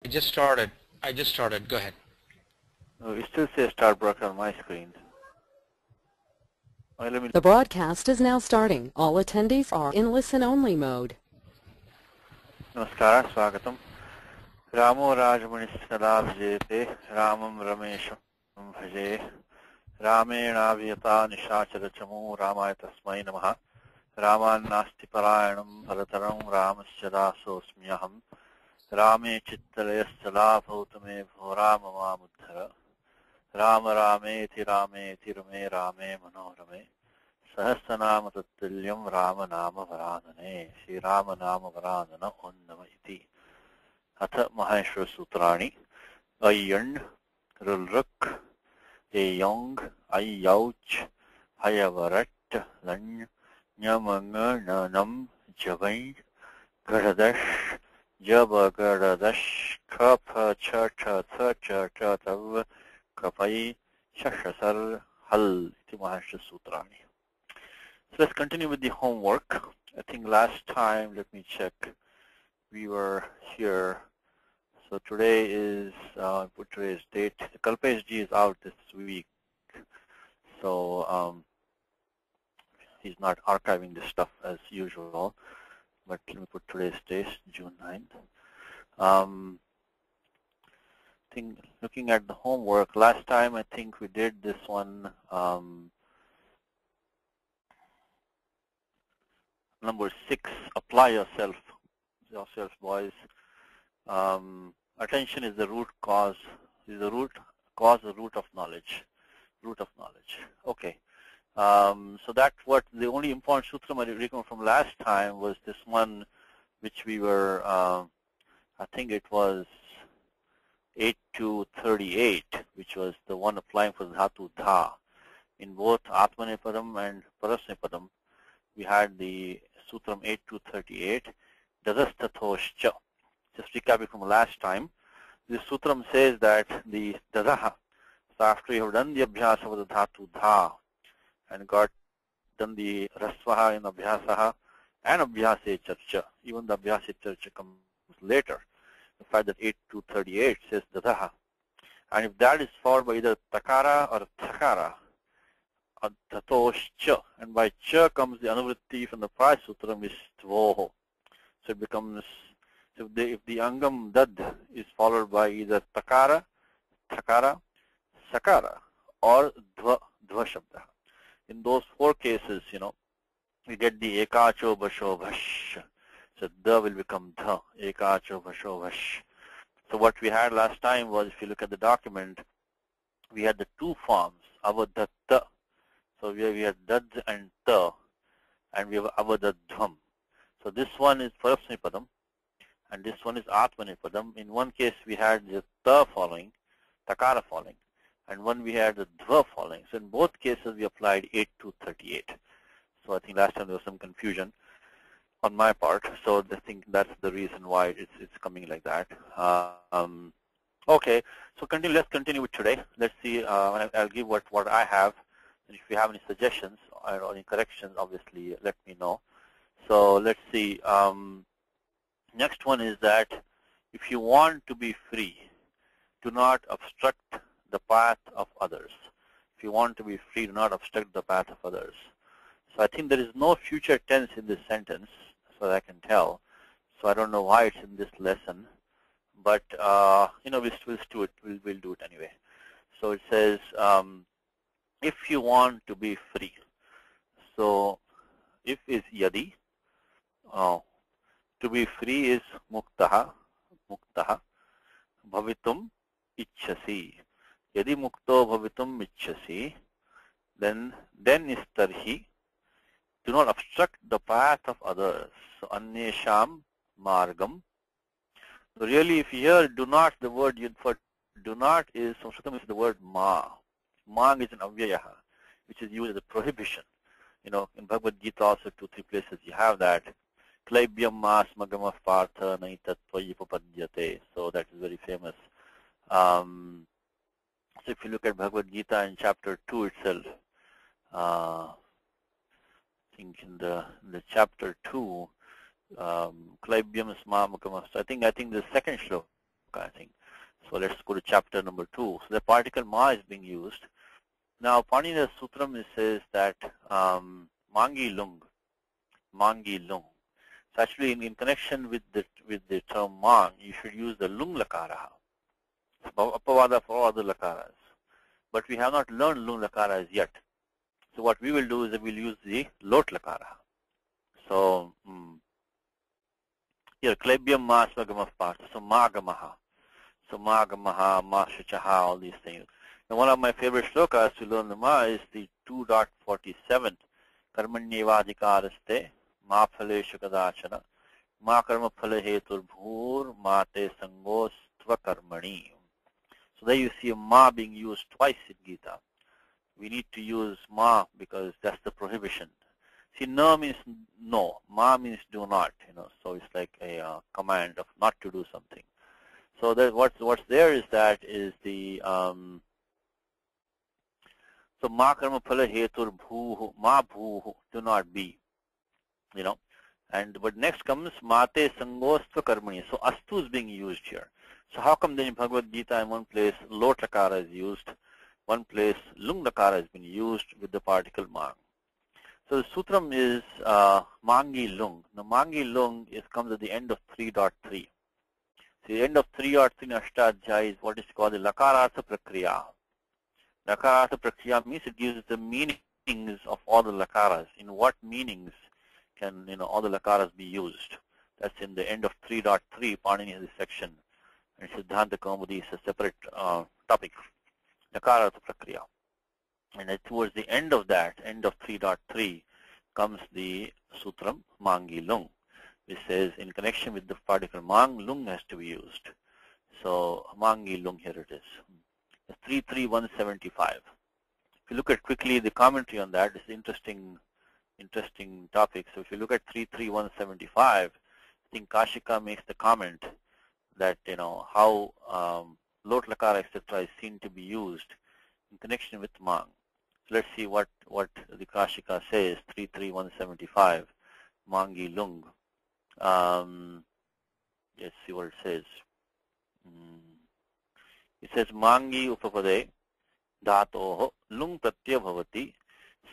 I just started. I just started. Go ahead. It still says start broadcast on my screen. The broadcast is now starting. All attendees are in listen-only mode. Namaskara, Swagatam. Ramo Rajamani Vijayate, Ramam Ramesham Bhaje, Ramena Vyata Nishachara Chamu, Ramaya Tasmai Namaha, Raman Nasti Parayanam, Bharataram Ramasya Dasosmyaham, Rame Chittarayasala Bhautame Bhorama Mamudhara, Rama Rameti Rameti Rame Rame Manorame, Sahasranama Tattulyam Rama Nama Varanane, Shri Rama Nama Varanana Onnama Iti. Atha Maheshwara Sutrani, Ayyan, Rulruk, Ayong, Ayauch, Hayavarat, Lan, Nyamanga, Nanam, Javai, Garadash, Jabagaradash, Kapa, Chata, Thacha, Chatav, Kapai, Shashasar, Hal, Iti Maheshwara Sutrani. So let's continue with the homework. I think last time, let me check, we were here. So today is, put today's date. Kalpesh Ji is out this week. So he's not archiving this stuff as usual. But let me put today's date, June 9th. I think looking at the homework, last time I think we did this one, number 6, apply yourself boys. Attention is the root cause, the root of knowledge. Okay. So that's what the only important sutra I recall from last time was this one, which we were, I think it was 8 to 38, which was the one applying for dhatu dha. In both Atmanepadam and Parasnepadam, we had the sutram 8 to 38, dadastathoshcha. Just recapping from last time, the sutram says that the dadaha, so after you have done the abhyasa of the dhatu dha and got done the rasvaha in abhyasaha and abhyase charcha, even the abhyase charcha comes later. The fact that 8 to 38 says dadaha. And if that is followed by either takara or thakara, dhatoshcha, and by cha comes the anuvritti from the prior sutram is tvoho. So it becomes, if the angam dad is followed by either takara, thakara, sakara, or dva shabda. In those 4 cases, we get the ekacho basho bhash. So da will become dha, ekacho basho bhash. So what we had last time was, if you look at the document, we had the 2 forms, avadatta. So we had dad and ta, and we have avadadhvam. So this one is parasnipadam, and this one is atmanipadam. In one case we had the ta following, takara following, and one we had the dva following. So in both cases we applied 8 to 38. So I think last time there was some confusion on my part. So I think that's the reason why it's coming like that. Okay, so let's continue with today. Let's see, I'll give what I have. And if you have any suggestions or any corrections, obviously let me know. So let's see. Next one is that if you want to be free, do not obstruct the path of others. If you want to be free, do not obstruct the path of others. So I think there is no future tense in this sentence, so I can tell. So I don't know why it's in this lesson, but we'll do it. We'll do it anyway. So it says, if you want to be free. So if is yadi. To be free is muktaha, bhavitum ichhasi. Yadi mukto bhavitum ichhasi, then is tarhi. Do not obstruct the path of others. So annesham margam. So really, if you hear do not, the word for do not is Sanskrit is the word ma. Mang is an avyayaha, which is used as a prohibition. In Bhagavad Gita also 2-3 places you have that. Klaibyam mas magama partha naitat tvayi papadyate. So that is very famous. So if you look at Bhagavad Gita in chapter 2 itself, I think in the chapter 2, Klaibyam sma magama. I think the second shloka. I think. So let's go to chapter number 2. So the particle ma is being used. Now, Panini's Sutram says that mangi lung. So actually, in connection with the term mang, you should use the lung lakara, apavada for all other lakaras. But we have not learned lung lakaras yet. So what we will do is that we'll use the lot lakara. So here, klebyam ma swagamah part. So magamaha. So magamaha, mashachaha, all these things. And one of my favorite shlokas to learn the ma is the 2.47. Karmanyevadhikaraste ma phaleshu kadachana ma karma phale hetur bhur ma te sangostva karmani. So there you see ma being used twice in Gita. We need to use ma because that's the prohibition. See, no means no, ma means do not, so it's like a command of not to do something. So that what's there is that is the so ma karma phala hetur bhuhu, ma bhuhu, do not be, but next comes mate sangostva karmani. So astu is being used here. So how come then in Bhagavad Gita in one place lot lakara is used, one place lung lakara has been used with the particle mang? So the sutram is mangi lung. Now mangi lung comes at the end of 3.3. So the end of 3.3 in Ashtadhyaya is what is called the lakarartha prakriya. Lakarartha prakriya means it gives the meanings of all the lakaras. In what meanings can all the lakaras be used? That's in the end of 3.3. Panini has this section, and Siddhanta Kaumudi is a separate topic. Lakarartha prakriya. And towards the end of that, end of 3.3, comes the sutram mangi lung, which says in connection with the particle mang, lung has to be used. So mangi lung, here it is. 33175. If you look at quickly the commentary on that, it's an interesting topic. So if you look at 33175, I think Kashika makes the comment that how lot lakara etc. is seen to be used in connection with mang. So let's see what the Kashika says. 33175 mangi lung. Let's see what it says. It says mangi upapade dhatoho lung pratyaya bhavati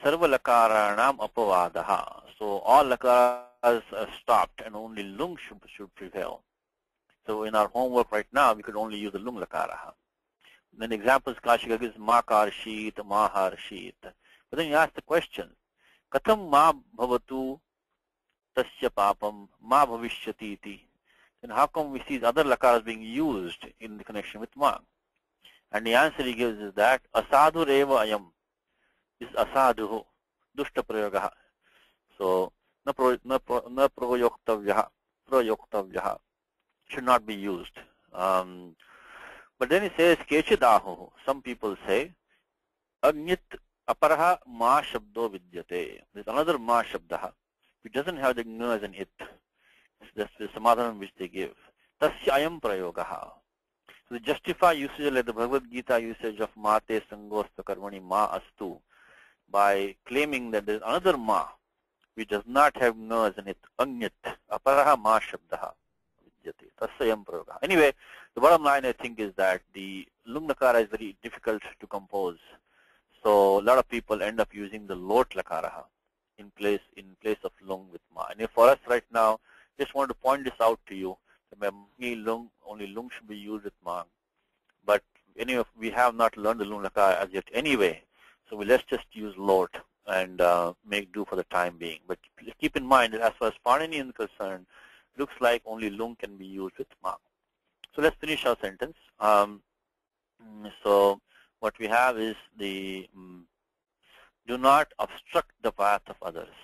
sarva lakaranam apavadaha. So all lakaras are stopped and only lung should prevail. So in our homework right now, we could only use the lung lakara. Then examples Kashika gives makar sheet, mahar sheet. But then you ask the question, katham ma bhavatu tasya papam ma bhavishyati iti. Then how come we see other lakaras being used in the connection with ma? And the answer he gives is that asadhu reva ayam is asadhu dushta prayogaha. So na prayoktavyaha should not be used. But then he says kechidahu. Some people say agnyat aparaha ma shabdo vidyate. There's another ma shabdaha which doesn't have the gna as an it. That's the samadhanam which they give. Tasya ayam prayogaha. So they justify usage like the Bhagavad Gita usage of mate sangosta karmani ma astu by claiming that there is another ma which does not have gna as an it. Agnyat aparaha ma shabdaha. Anyway, the bottom line I think is that the lung lakara is very difficult to compose. So a lot of people end up using the lot lakara in place of lung with ma. And for us right now, just want to point this out to you. Only lung should be used with ma. But anyway, we have not learned the lung lakara as yet anyway. So let's just use lot and make do for the time being. But keep in mind that as far as Panini is concerned, looks like only lung can be used with ma. So let's finish our sentence. So what we have is the do not obstruct the path of others.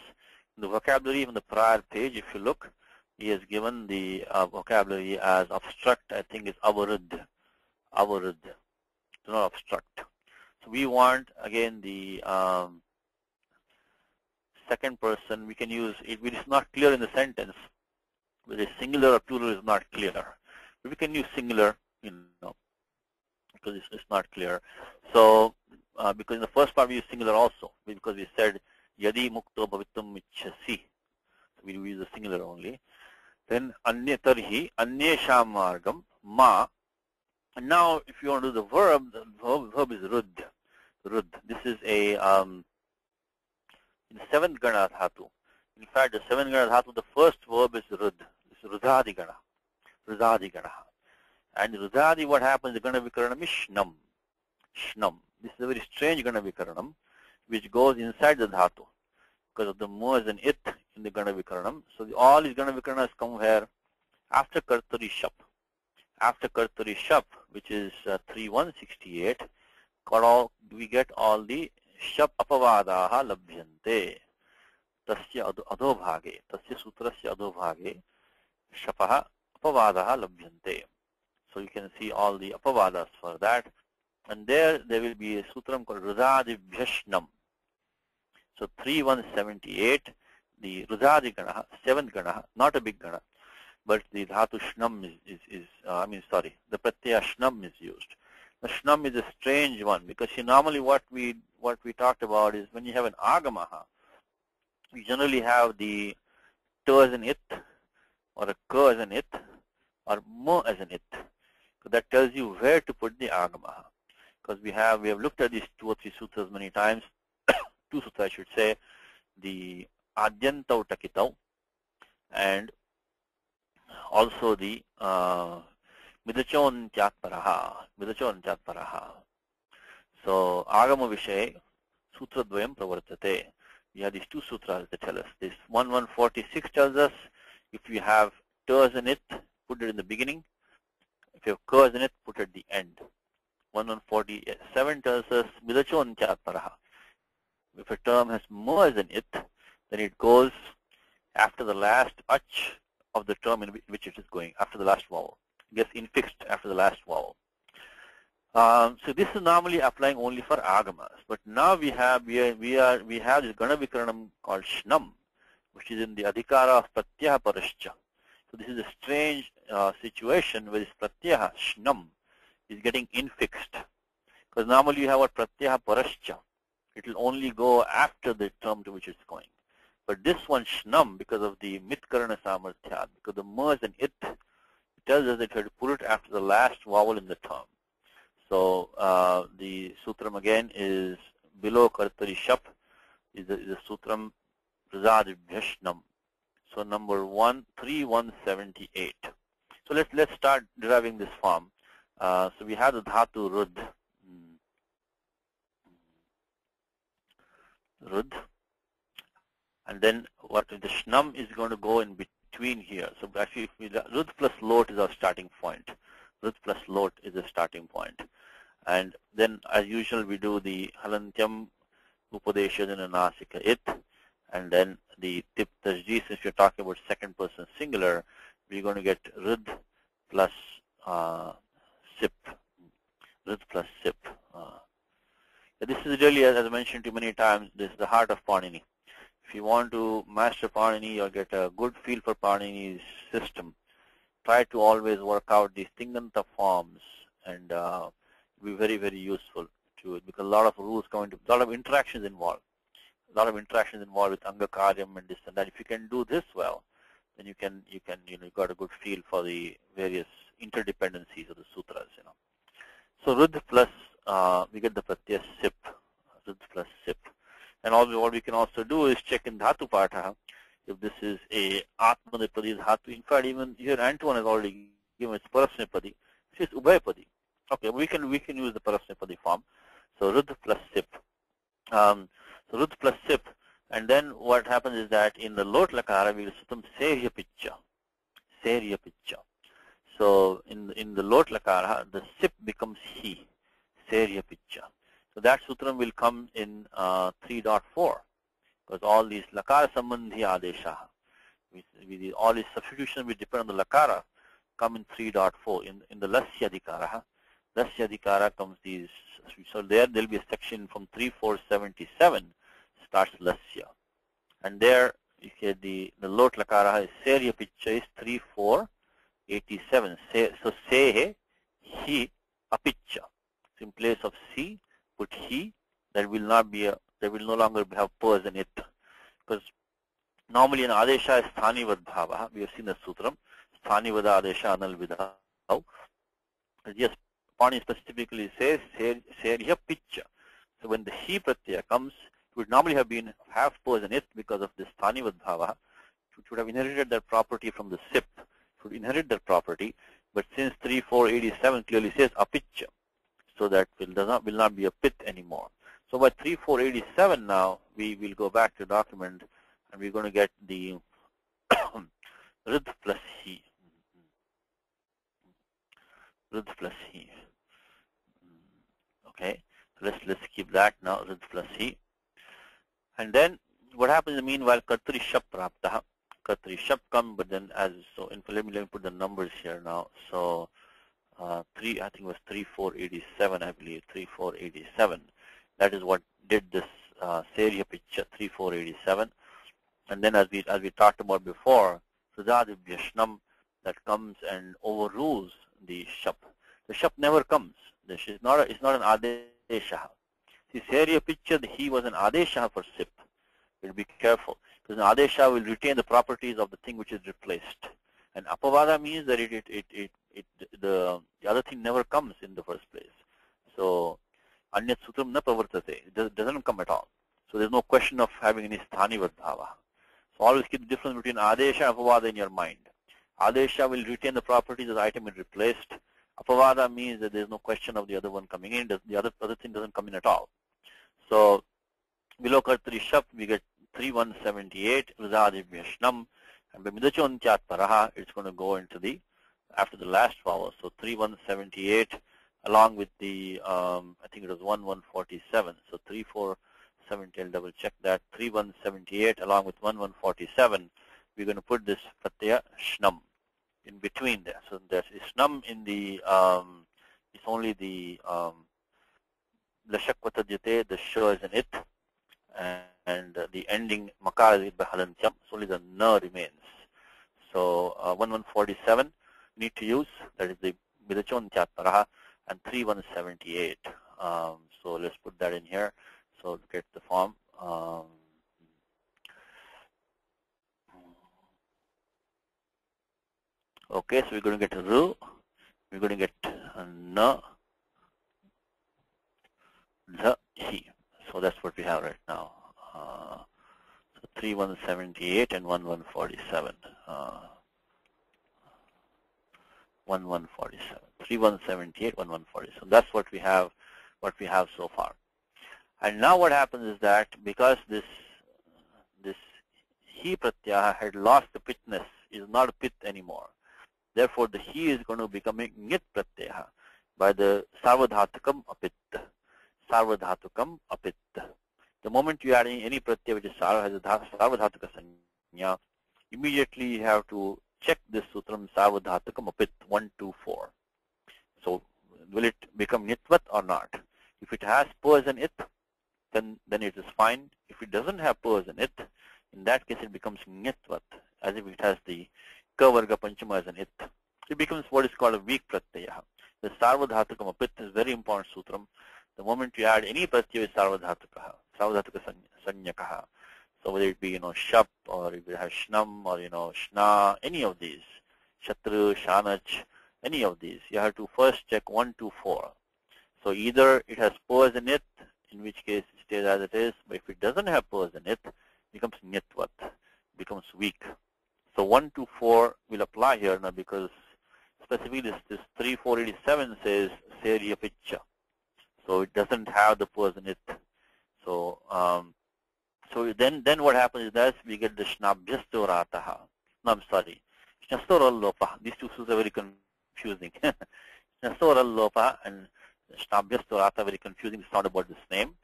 The vocabulary on the prior page, if you look, he has given the vocabulary as obstruct. I think is avarud. Do not obstruct. So we want again the second person. We can use it. It is not clear in the sentence. Whether it's singular or plural is not clear. But we can use singular, because it's not clear. So, because in the first part we use singular also, because we said yadi mukto bhavitum ichhasi. So we use the singular only. Then anya tarhi anyesham margam ma And now, if you want to do the verb is rud. Rud. This is a in the seventh gana dhatu. In fact, the seventh gana dhatu, the first verb is rud. It's rudhadi gana. Rudhadi gana. And rudhadi, what happens? The gana vikaranam is shnam. Shnam. This is a very strange gana vikaranam, which goes inside the dhatu because of the mo's and it in the gana vikaranam. So all these gana vikaranas come here after kartari shap. After kartari shap, which is 3168, we get all the shap apavadaha labhyante. Tasya adobhage. Tasya sutrasya adobhage. Shapaha apavadaha labhyante. So you can see all the apavadas for that. And there will be a sutram called Rudhadibhyashnam. So 3178, the Rudhadi gana, seventh gana, not a big gana, but the dhatu shnam the pratyaya shnam is used. The shnam is a strange one because normally what we talked about is when you have an agamaha, you generally have the to as an it, or a ka as an it, or mo as an it. So that tells you where to put the agamaha. Because we have looked at these 2 or 3 sutras many times, 2 sutras I should say, the adyantau takitau and also the midachon tyatparaha. So agama vishay sutra dvayam pravartate. We have these 2 sutras that tell us this. 1146 tells us if you have tas in it, put it in the beginning. If you have kas in it, put it at the end. 1147 tells us midachon tyatparaha. If a term has mo's in it, then it goes after the last ach of the term in which it is going, after the last vowel. It gets infixed after the last vowel. So this is normally applying only for agamas, but now we have this gana vikaranam called shnam, which is in the adhikara of pratyaha parascha. So this is a strange situation where this pratyaha shnam is getting infixed, because normally you have a pratyaha parascha. It will only go after the term to which it's going. But this one shnam, because of the mitkarana samarthya, because the mer's and it tells us that you have to put it after the last vowel in the term. So the sutram again is below kartari shap is the sutram prazadibhyashnam. So number 3178. So let's start deriving this form. So we have the dhatu rud. Rud. And then what the shnam is going to go in between here. So actually rud plus lot is our starting point. Rud plus lot is the starting point. And then as usual we do the halantyam upadeshadana nasika it, and then the tip tasjee. Since we're talking about second person singular, we're going to get rud plus sip. Rud plus sip. This is really, as I mentioned to you many times, this is the heart of Panini. If you want to master Panini or get a good feel for Panini's system, try to always work out these Tinganta forms, and be very, very useful to it, because a lot of rules come into, a lot of interactions involved. A lot of interactions involved with Anga Karyam and this and that. If you can do this well, then you got a good feel for the various interdependencies of the sutras, So Rud plus, we get the pratyaya sip, Rud plus sip. And what we can also do is check in Dhatu Patha if this is a Atmanipadi Dhatu. In fact, even here Antoine has already given its Parasnipadi, which is Ubhayapadi. Okay, we can use the Parasnipadi form. So Rud plus sip. So Rud plus sip. And then what happens is that in the Lot Lakara, we will sutam Serya Picha. Serya Picha. So in the Lot Lakara, the sip becomes he. Serya Picha. So that sutram will come in 3.4, because all these lakara sambandhi adesha, all these substitutions which depend on the lakara, come in 3.4. In the lasya adhikara comes these. So there will be a section from 3477 starts lasya, and there you get the lot lakara is serya picha is 3487. So se he apicha. So in place of si, put he. There will no longer have pers in it, because normally an adesha is sthani vad bhava. We have seen the sutram sthani vada adesha anal vidha. Just Pani specifically says Serya Picha. So when the he pratyaya comes, it would normally have purs in it because of this Thani Vadbhava, which would have inherited that property from the sip. It would inherit that property, but since 3487 clearly says Apicha, so that will not be a pit anymore. So by 3487 now, we will go back to the document, and we're going to get the Rid plus he. Rid plus he. Okay, so let's keep that now, Rid plus he. And then what happens in the meanwhile, Kartri Shap Praptaha. Kartri Shap come, but then let me put the numbers here now. So I think it was 3487, I believe, 3487. That is what did this Serya picture, 3487. And then as we talked about before, Sudhadi Vyashnam, that comes and overrules the Shap. The Shap never comes. It's not an Adesha. See, Serya picture, he was an Adesha for Sip. You'll be careful, because an Adesha will retain the properties of the thing which is replaced. And Apavada means that the other thing never comes in the first place. So Anyat Sutram na pravartate. It doesn't come at all. So there's no question of having any Sthani Vadbhava. So always keep the difference between Adesha and Apavada in your mind. Adesha will retain the properties of the item it replaced. Apavada means that there's no question of the other one coming in. The other thing doesn't come in at all. So below Kartri Shap, we get 3178, Vizadi Vyashnam, and by Midachontyat Paraha, it's going to go into after the last vowel. So 3178 along with the, I think it was 1147. So 3470, I'll double check that. 3178 along with 1147, we're going to put this Pratyaya Shnam in between there. So there's Shnam in the, it's only the Lashakvatadjate, the Sh is an it, and the ending Makar is by Halantyam, so only the Na remains. So 1147 we need to use, that is the Midachontyat Paraha, and 3178. So let's put that in here. So get the form. Okay, so we're going to get Ru, we're going to get Na, The, He. So that's what we have right now. So 3178 and 1147. 1147. 3178, 1147. So that's what we have so far. And now what happens is that because this he pratyaya had lost the pitness, is not a pit anymore. Therefore, the he is going to become a nit pratyaya by the sarvadhatukam apit. Sarvadhatukam apit. The moment you add any pratyaya which is has a sarvadhatuka sanya, immediately you have to check this sutram sarvadhatukam apit 1, 2, 4. So will it become nitvat or not? If it has purs in it, then it is fine. If it doesn't have purs in it, in that case it becomes nitvat, as if it has the kavarga panchama as an it. It becomes what is called a weak pratyaya. The sarvadhatukam apit is very important sutram. The moment you add any pratyaya with sarvadhatuka sanyakaha, so whether it be shap, or if it has shnam, or shna, any of these, shatru, shanach, any of these, you have to first check 1, 2, 4. So either it has purs in it, in which case it stays as it is, but if it doesn't have purs in it, it becomes nitvat, becomes weak. So 1, 2, 4 will apply here now, because specifically this 3487 says Serya Picha. So it doesn't have the purs in it. So so then what happens is that we get the Shnabhyastorataha. No, I'm sorry. Shnastoral Lopa. These two sutras are very confusing. Shnastoral Lopa and Shnabhyastorata very confusing. It's not about this name.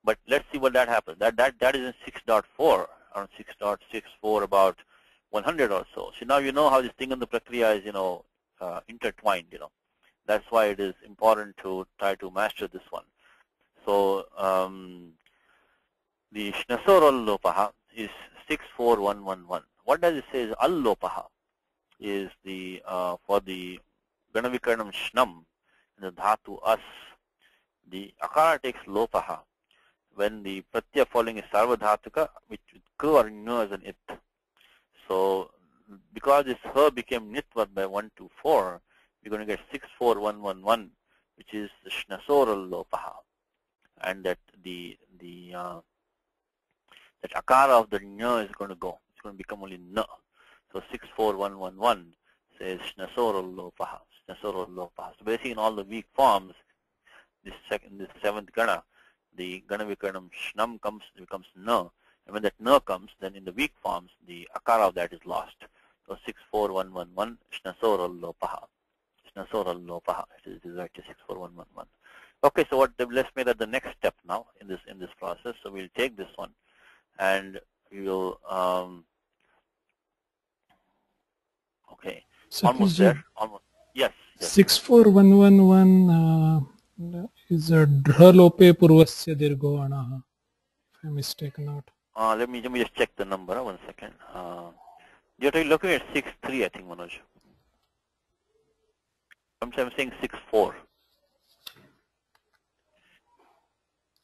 But let's see what that happens. That is in 6.4, around 6.64, about 100 or so. So now you know how this thing in the prakriya is intertwined. That's why it is important to try to master this one. So the Shnasor al-Lopaha is 64111. What does it say is al-Lopaha is the for the Ganavikarnam Shnam, the Dhatu As, the Akara takes Lopaha when the Pratyaya following is Sarvadhatuka, which with K or N as an it. So because this H became Nitvat by 1, 2, 4, we're going to get 64111 which is shnasoral lopaha, and that that akara of the nya is going to go. It's going to become only na. So 64111 says shnasoral lopaha, shnasoral lopaha. So basically in all the weak forms, this seventh gana, the gana vikaranam shnam becomes na, and when that na comes, then in the weak forms, the akara of that is lost. So 64111 shnasoral lopaha, shnasoral lopaha. It is actually 64111. Okay, so let's make that the next step now in this process. So we'll take this one, and we will okay, So almost there, almost. Yes. 64111 is a dralope purvasya dirgo anaha, if I'm mistaken not. Let me just check the number. 1 second. You're looking at 6.3, I think, Manoj. I'm saying 6.4.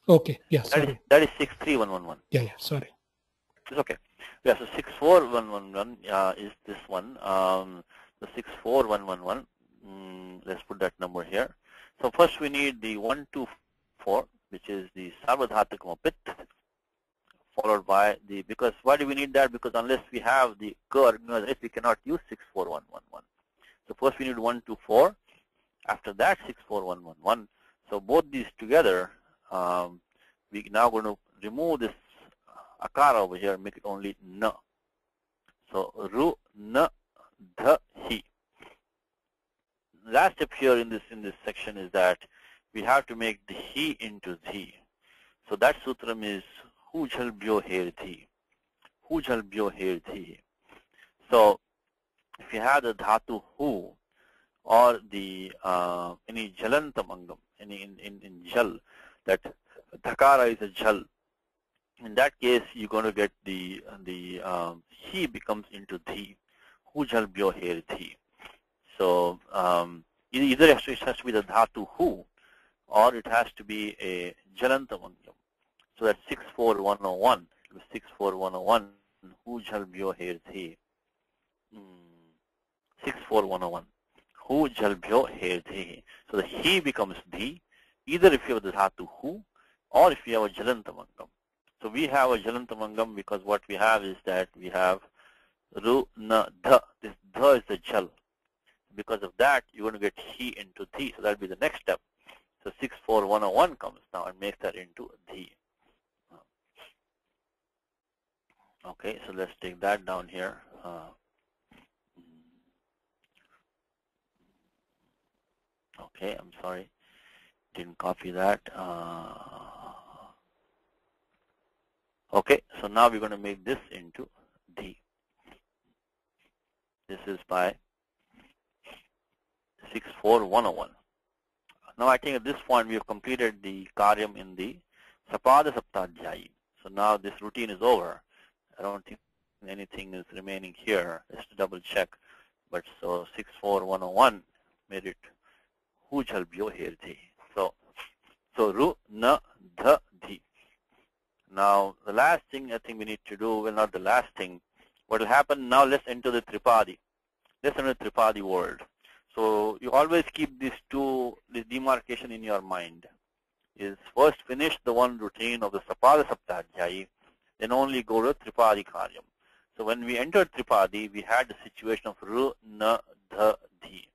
Okay, yeah, sorry. That is 63111. Yeah, sorry. It's okay. Yeah, so 64111 is this one. The 64111. Let's put that number here. So first we need the 124, which is the Sarvadhatukam Pit, followed by the, because why do we need that? Because unless we have the Ka, we cannot use 64111. So first we need 124. After that 64111. So both these together, we now going to remove this akara over here and make it only na. So ru na dha hi. Last step here in this section is that we have to make the hi into dhi. So that sutram is hu jhal byo her dhi. Hu jhal byo her dhi. So if you have the dhatu hu or the any jalantamangam, any in jal, that dhakara is a jal. In that case, you're going to get the he becomes into dhi. Hu jal byo her dhi. So either it has to be the dhatu hu, or it has to be a jalantamangam. So that's 64101. 64101. Hu jal byo her dhi. 64101. Hu jal byo her dhi. So the he becomes dhi, either if you have the dhatu hu, or if you have a jalantamangam. So we have a jalantamangam because what we have is that we have ru na dha. This dha is the jal. Because of that, you're going to get he into dhi. So that will be the next step. So 64101 comes now and makes that into dhi. Okay, so let's take that down here. Okay, I'm sorry, didn't copy that. Okay, so now we're going to make this into dhi. This is by 64101. Now I think at this point we have completed the karyam in the Sapada Saptadhyayi. So now this routine is over. I don't think anything is remaining here. Just to double check. But so 64101 made it hu jal byo her dhi. So ru na dha dhi. Now the last thing I think we need to do, well not the last thing, what will happen now, let's enter the Tripadi. Let's enter the Tripadi world. So you always keep this demarcation in your mind. Is first finish the one routine of the Sapada Saptadhyayi, then only go to Tripadi Karyam. So when we entered Tripadi, we had the situation of ru na dha dhi.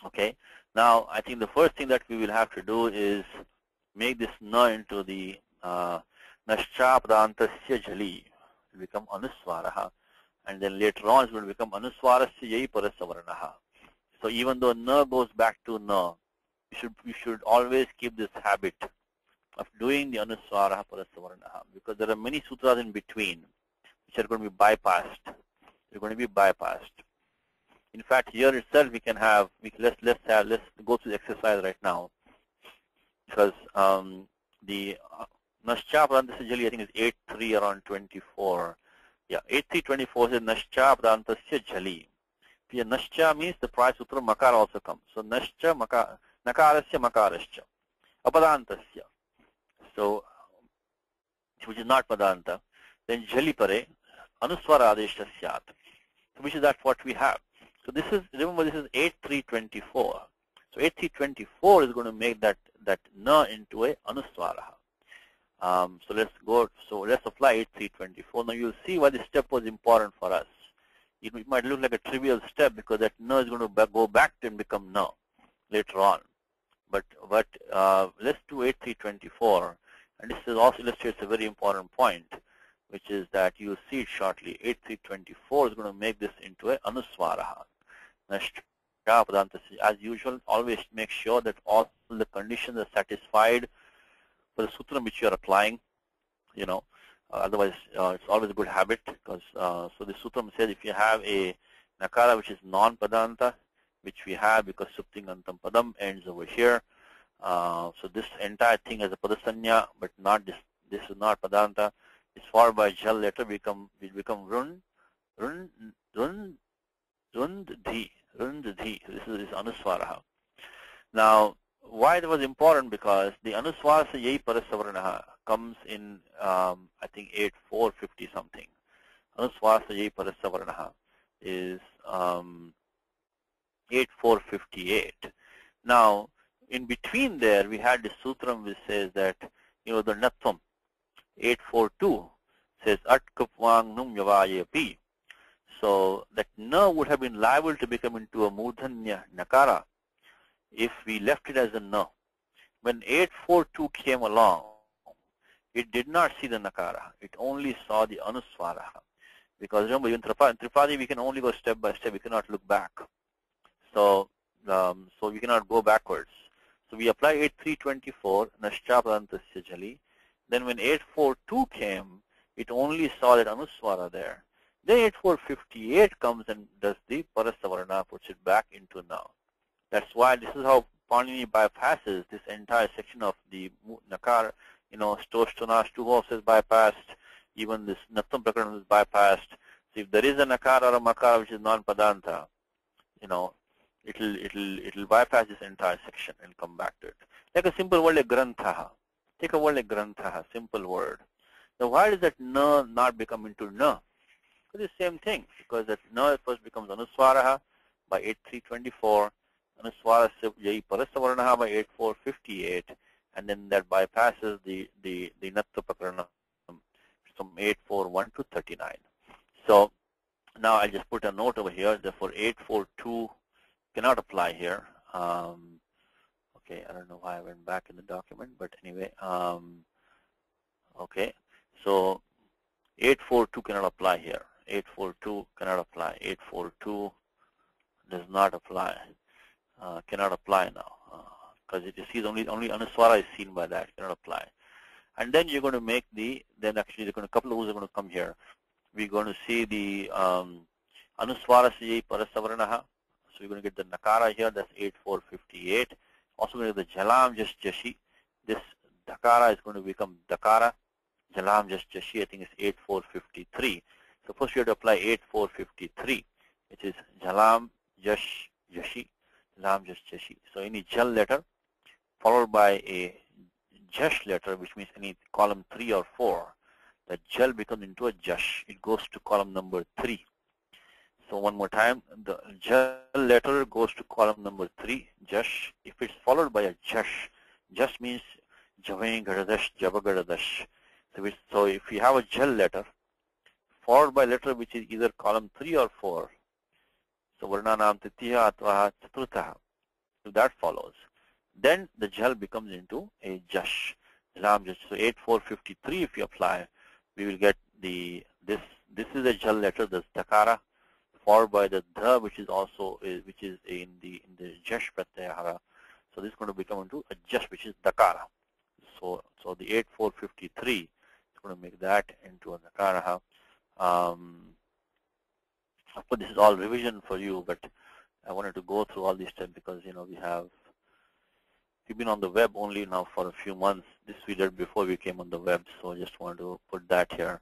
Okay. Now I think the first thing that we will have to do is make this na into the Naschapdantasya jali. It will become Anuswaraha. And then later on it will become Anuswarasya yai parasavaranaha. So even though na goes back to na, we should always keep this habit of doing the Anuswaraha parasavaranaha, because there are many sutras in between which are going to be bypassed. They're going to be bypassed. In fact, here itself we can have, let's go through the exercise right now, because the Naschapdantasya jali I think is 8.3 around 24. Yeah, 8.3.24 says Naschapdantasya jali. Here Nascha means the prior sutra makara also comes. So Nascha nakarasya makarasya. Apadantasya. So which is not padanta. Then jali pare anuswara adeshya syat. So which is that what we have. So this is, remember this is 8.3.24. So 8324 is going to make that na into a anuswara. So let's go. So let's apply 8324. Now you'll see why this step was important for us. It might look like a trivial step because that na is going to go back and become na later on. But let's do 8324, and this is also illustrates a very important point, which is that you'll see it shortly. 8324 is going to make this into a anuswara. As usual, always make sure that all the conditions are satisfied for the sutram which you are applying. Otherwise it's always a good habit, because so the sutram says if you have a nakara which is non-padanta, which we have because suptingantam padam ends over here. So this entire thing has a padasanya, but not this. This is not padanta. It's followed by jal letter. Will become run dhi. This is anuswara. Now, why that was important? Because the anuswara se yai parasavarana comes in I think 8450 something. Anuswara se yai parasavarana is 8458. Now, in between there, we had the sutram which says that, the natvam, 842, says at kapwang num yavayapi. So that na would have been liable to become into a mudhanya nakara if we left it as a na. When 842 came along, it did not see the nakara. It only saw the anuswara. Because remember, in Tripadi, we can only go step by step. We cannot look back. So we cannot go backwards. So we apply 8324, Nashchapadantasya Jali. Then when 842 came, it only saw that anuswara there. Then 8458 comes and does the parasavarana, puts it back into now. That's why this is how Panini bypasses this entire section of the nakar. Stoshtanas, two hoofs is bypassed. Even this nattam prakarana is bypassed. So if there is a nakara or a makara which is non-padanta, it'll bypass this entire section and come back to it. Like a simple word like granthaha. Take a word like granthaha, simple word. Now why does that na not become into na? It's the same thing, because that na first becomes anuswaraha by 8324, anuswara yai parasavaranaha by 8458, and then that bypasses the natta pakarana from 841 to 39. So now I'll just put a note over here. Therefore 842 cannot apply here. Okay, I don't know why I went back in the document, but anyway, okay. So 842 cannot apply here. 842 cannot apply. 842 does not apply. Cannot apply now, because it is only anuswara is seen by that. Cannot apply. And then you're going to make then actually a couple of U's are going to come here. We're going to see the anuswara se parasavaranaha. So we're going to get the nakara here. That's 8458. Also going to get the jalam just jashi. This dakara is going to become dakara. Jalam just jashi, I think it's 8453. So first you have to apply 8453, which is jalam jash jashi. Jalam just jashi. So any jal letter followed by a jash letter, which means any column 3 or 4, the jal becomes into a jash. It goes to column number 3. So one more time, the jal letter goes to column number 3, jash. If it's followed by a jash, jash means javain gadadash, javagadadash. So if you have a jal letter followed by a letter which is either column 3 or 4, so varnanam titiya atvaha chaturtha, if that follows, then the jal becomes into a jash. So 8453, if you apply, we will get this is a jal letter, this dakara, followed by the dha, which is in the jash pratyahara. So this is going to become into a jash, which is dakara. So the 8453 is going to make that into a dakara. Of course, this is all revision for you, but I wanted to go through all these steps because we've been on the web only now for a few months. This we did before we came on the web, so I just wanted to put that here.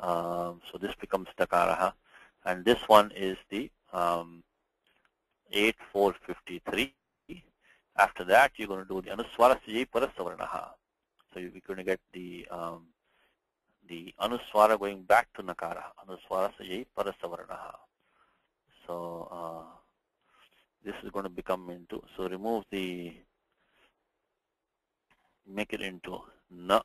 So this becomes dakara, and this one is the 8453. After that, you're going to do the anuswara se parasavaranaha. So you're going to get the anuswara going back to nakara. Anuswara se parasavaranaha. So this is going to become into, so remove the, make it into na,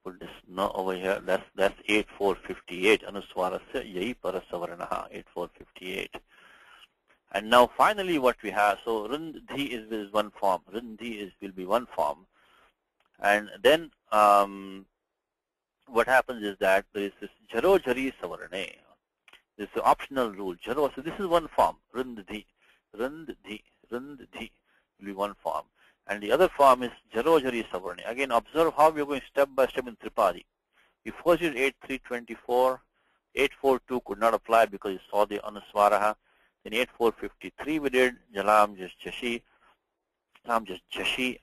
put this na over here, that's 8458, anuswarasya yai parasavaranaha, 8458. And now finally what we have, so rindhi is one form, rindhi will be one form. And then what happens is that there is this jaro jari savarane. This is the optional rule, jaro. So this is one form, rindhi will be one form. And the other form is jaro jari savarane. Again, observe how we are going step by step in Tripadi. We first did 8324, 842 could not apply because you saw the anuswaraha. In 8453 we did jalam just jashi, lam just jashi,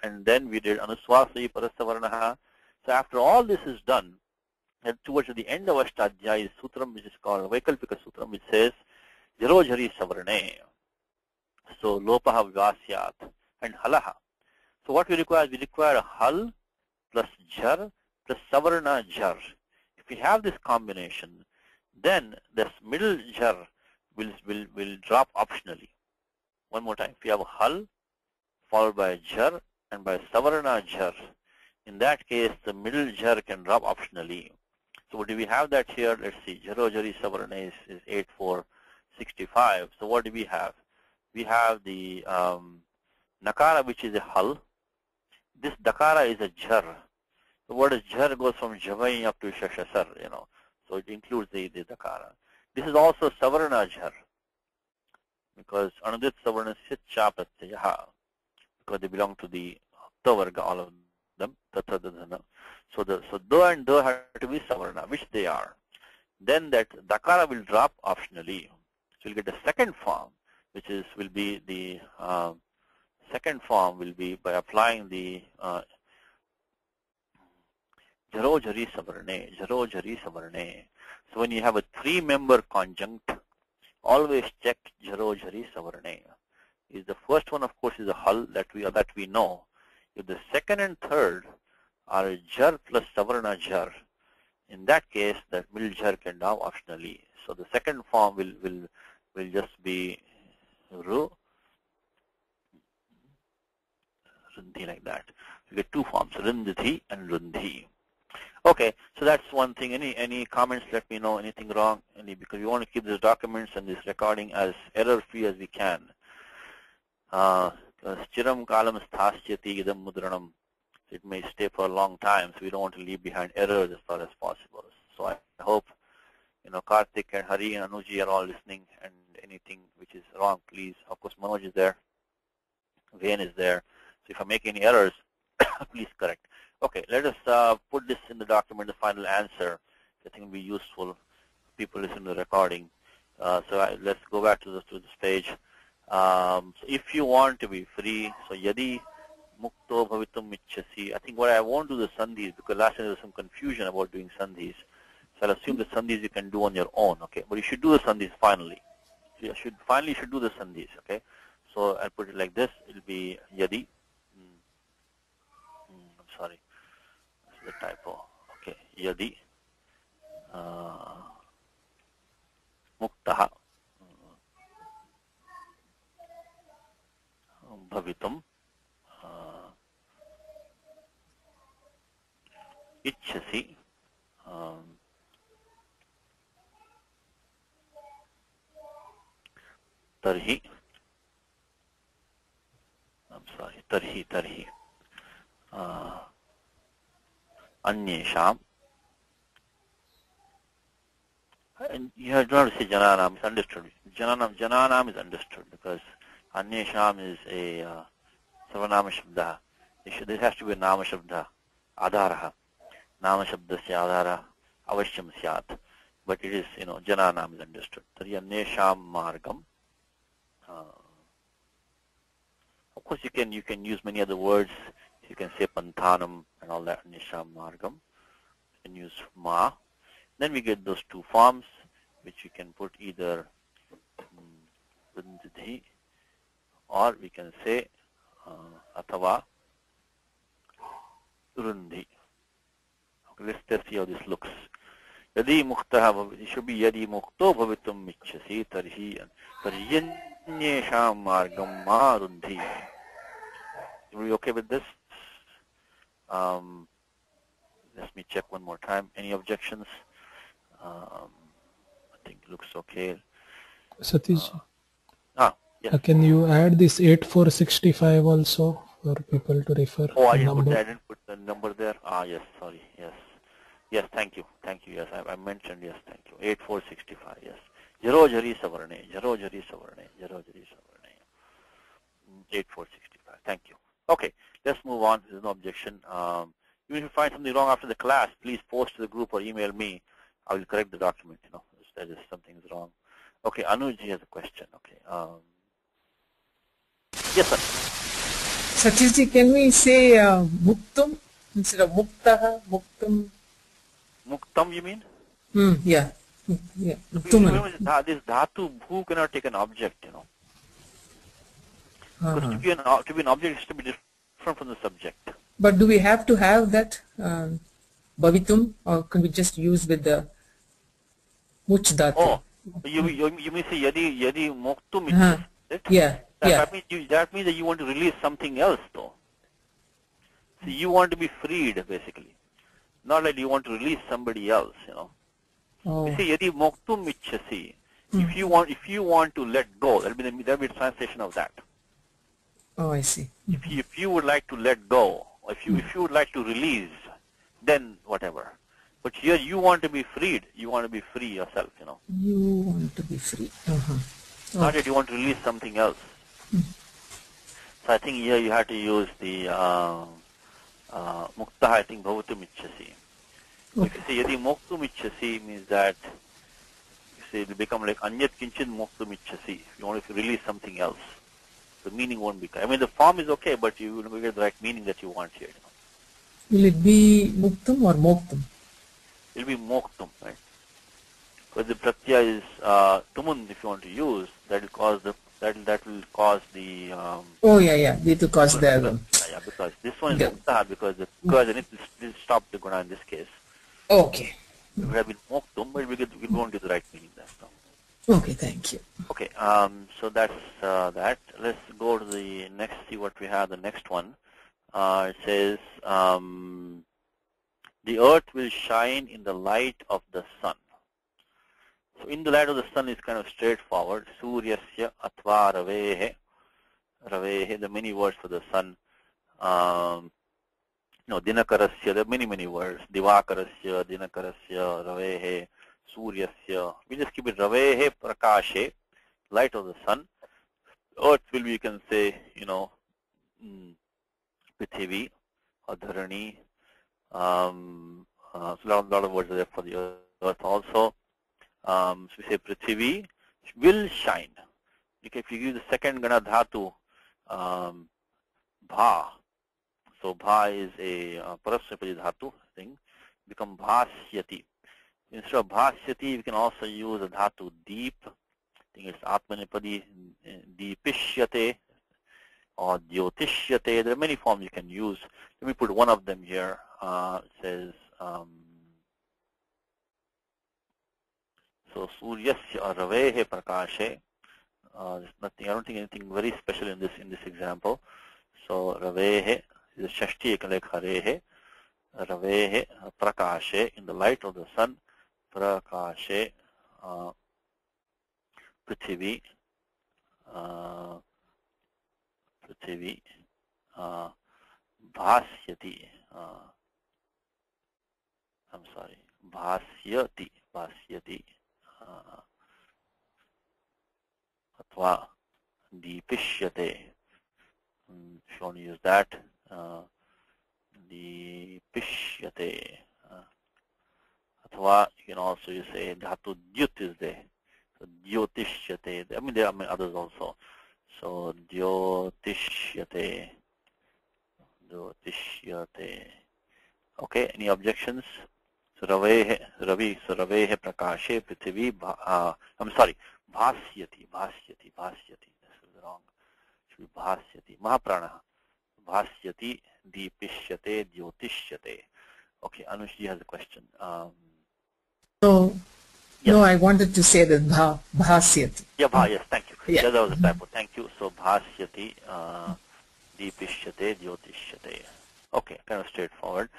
and then we did anuswasai parasavaranaha. So after all this is done, and towards the end of Ashtadhyayi sutram, which is called Vaikalpika sutram, which says jaro jari savarane. So lopaha vivasyat and halaha. So what we require is we require hal plus jar plus savarna jar. If we have this combination, then this middle jar will drop optionally. One more time. If you have a hal followed by a jar and by savarna jar, in that case the middle jar can drop optionally. So do we have that here? Let's see. Jaro jari savarna is 8465. So what do we have? We have the nakara, which is a hal. This dakara is a jar. The word is jar goes from javai up to shashasar, So it includes the dakara. This is also savarna jar, because anudit savarna sit chapatyaha, because they belong to the tavarga, all of them. So do and do have to be savarna, which they are. Then that dakara will drop optionally. So you'll get the second form, which will be the second form will be by applying the jaro jari savarne. So when you have a three-member conjunct, always check jaro jari savarne. Is the first one, of course, is a hal that we know. If the second and third are a jar plus savarna jar, in that case, that middle jar can drop optionally. So the second form will just be ru, rindhi, like that. You get two forms, rindhi and rundhi. Okay, so that's one thing. Any comments? Let me know. Anything wrong? Because we want to keep these documents and this recording as error-free as we can. Chiram kalam sthāsyati idam mudranam. It may stay for a long time, so we don't want to leave behind errors as far as possible. So I hope, Karthik and Hari and Anuji are all listening, and anything which is wrong, please. Of course, Manoj is there. Vain is there. So if I make any errors, please correct. Okay, let us put this in the document, the final answer. I think it will be useful. People listen to the recording. Let's go back to this page. So if you want to be free, so yadi mukto bhavitum ichchasi. I think what I won't do the sandhis, because last time there was some confusion about doing sandhis. So I'll assume the sandhis you can do on your own, okay? But you should do the sandhis finally. So you should do the sandhis, okay? So I'll put it like this. It'll be yadi. I'm sorry. That's the typo. Okay. Yadi muktaha bhavitum ichchasi tarhi, I'm sorry, tarhi anyesham, and you have not to say jananam, it's understood. Jananam is understood because anyesham is a sarvanama shabda. There has to be a nama shabda, adharaha. Nama shabdasya adhara avashyam syat. But it is, jananam is understood. Tari anyesham margam. Of course, you can use many other words. You can say panthanam and all that, anyesham margam. You can use ma. Then we get those two forms, which we can put either rindhi, or we can say athava rundhi. Okay, let's see how this looks. Yadi muktaha, it should be yadi mukto bhavitum ichchasi tarhi Nyesham margam marundhi. Are we okay with this? Let me check one more time. Any objections? I think it looks okay. Satish, Yes. can you add this 8465 also for people to refer Oh, I the number? didn't put the number there. Yes, sorry. Yes. Yes, thank you. Thank you. Yes, I mentioned, yes, thank you. 8465, yes. Jaro jari savarne, jaro jari savarne, jaro jari savarne. 8465, thank you. Okay, let's move on. There's no objection. Even if you find something wrong after the class, please post to the group or email me. I will correct the document, if that is something's wrong. Okay, Anuji has a question. Okay. Yes, sir. Satishji, can we say muktum instead of muktaha, muktum? Muktam, you mean? Yeah. Yeah. Muktum. This dhatu, bhu cannot take an object, Because to be an object, it has to be different from the subject. But do we have to have that bhavitum, or can we just use with the much dhatu? Oh, you may say yadi muktum itself, right? Yeah. That means that you want to release something else, though. So you want to be freed, basically. Not that you want to release somebody else, Oh. You see, yadi muktum ichchasi. If you want to let go, that'll be the translation of that. Oh, I see. If you would like to let go, if you would like to release, then whatever. But here you want to be freed. You want to be free yourself, You want to be free. Not that you want to release something else. So I think here you have to use the mukta, I think bhavatum ichchasi. If you say yadi muktum ichchasi, means that it will become like anyat kinchin muktum ichchasi. If you want to release something else, the meaning won't be. I mean, the form is okay, but you will get the right meaning that you want here. Will it be muktum or moktum? It will be moktum, right? Because the pratyaya is tumun. If you want to use, that will cause the Oh, yeah. It will cause the yeah, because this one is mukta, because the it will stop the guna in this case. Okay. It would have been moktum, but we won't get the right meaning there. So. Okay, thank you. Okay, so that's that. Let's go to the next, see what we have, the next one. It says, the earth will shine in the light of the sun. So in the light of the sun is kind of straightforward. Suryasya atva ravehe. Ravehe, the many words for the sun. Dinakarasya, there are many words. Divakarasya, dinakarasya, ravehe. Suryasya. We just keep it ravehe prakashe, light of the sun. Earth will be, you can say, Prithvi or Dharani. So a lot of words are there for the earth also. So we say Prithvi will shine. If you use the second gana dhatu, bha. So bha is a parasmapadi dhatu thing. Become bhasyati. Instead of bhasyati, we can also use a dhatu deep. I think it's atmanipadi deepishyate or jyotishyate. There are many forms you can use. Let me put one of them here. It says, so suryasya ravehe prakashe. There's nothing. I don't think anything very special in this example. So ravehe is a shashti ekalek harehe. Ravehe prakashe, in the light of the sun. Prakashe Prithvi bhasyati. I'm sorry, bhasyati atva deepishyate. If you want to use that, deepishyate. Atva, you can also say dhatu dyut is there. So jyotishyate. I mean, there are others also. So jyotishyate. Okay, any objections? So ravehe prakashe prithvi. I'm sorry, bhasyati. This is wrong. It should be bhasyati. Mahaprana. Bhasyati, deepishyate, jyotishyate. Okay, Anushji has a question. No, yes. no, I wanted to say that bhasyati. Yeah, yes, thank you. Yeah. Yeah, that was a typo. Thank you. So bhasyati, deepishyate, jyotishyate. Okay, kind of straightforward.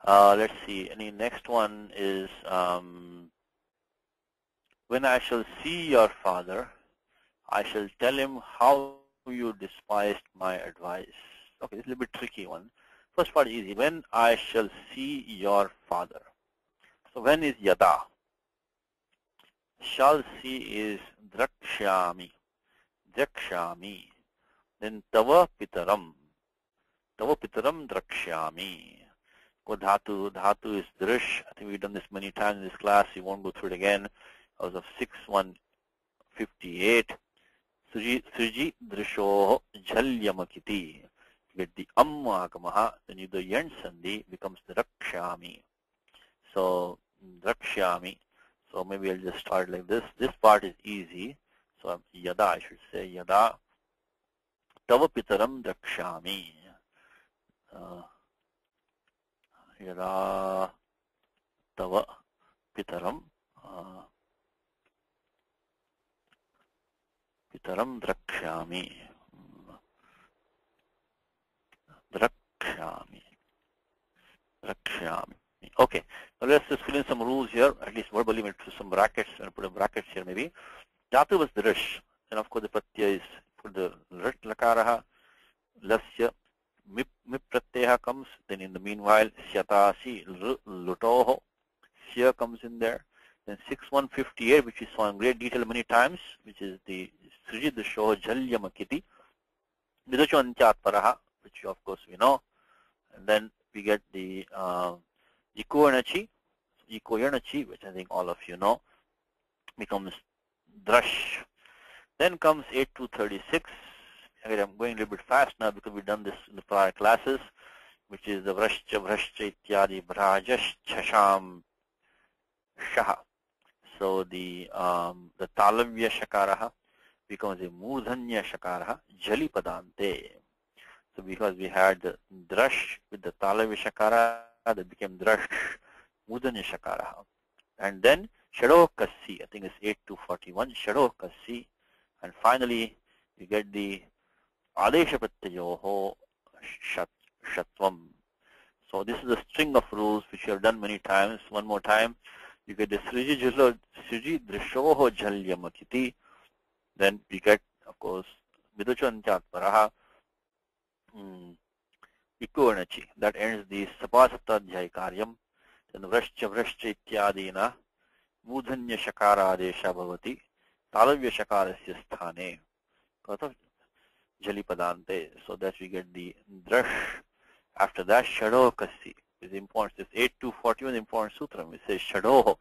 Let's see. Any next one is when I shall see your father, I shall tell him how you despised my advice. Okay, this is a little bit tricky one. First part is easy. When I shall see your father. So when is yada? Shall see is drakshami. Drakshami. Then tava pitaram. Tava pitaram drakshami. Go dhatu. Dhatu is drish. I think we've done this many times in this class. We won't go through it again. As of 6158. Sriji drisho jhalyamakiti. Get the ammagamaha, then you the yen sandhi becomes drakshami. So drakshami. So maybe I'll just start like this. This part is easy. So yada, I should say yada. Tava pitaram drakshami. Yada tava pitaram. Pitaram drakshami. Drakshami. Drakshami. Okay. Now let's just fill in some rules here, at least verbally, we'll put some brackets and put a brackets here maybe. Dhatu was the rish. And of course the pratyaya is for the rit lakaraha. Lasya mip pratyaha comes. Then in the meanwhile, syatasi lutoho. Sya comes in there. Then 6158, which we saw in great detail many times, which is the Srijid Shoh Jhalyamakiti. Vidachantyatparaha, which of course we know. And then we get the Ikoyanachi, which I think all of you know, becomes Drash. Then comes 8236. Again, I'm going a little bit fast now because we've done this in the prior classes, which is the Vrashcha, Ityadi, Brajash, Chasham, Shaha. So the Talavya Shakaraha becomes a Murdhanya Shakaraha, Jali Padante. So because we had the Drash with the Talavya Shakara, that became Drash, Murdhanya Shakaraha. And then Shado Kasi, I think it's 8241, Shado Kasi. And finally, you get the Adesha Pratyayoho Shatvam. So this is a string of rules which you have done many times. One more time. You get the Sriji Drishoho Jhalyamakiti. Then we get, of course, Viduchantyatparaha, Ikoyanachi. That ends the Sapasatadhyay Karyam. Then Vrashcha Ityadina, Mudhanya Shakara Adesha Bhavati, Talavya Shakarasya Sthane, Jali Padante. So that we get the Drash. After that, Shado Kasi is important. This 8241 is important sutra. It says Shado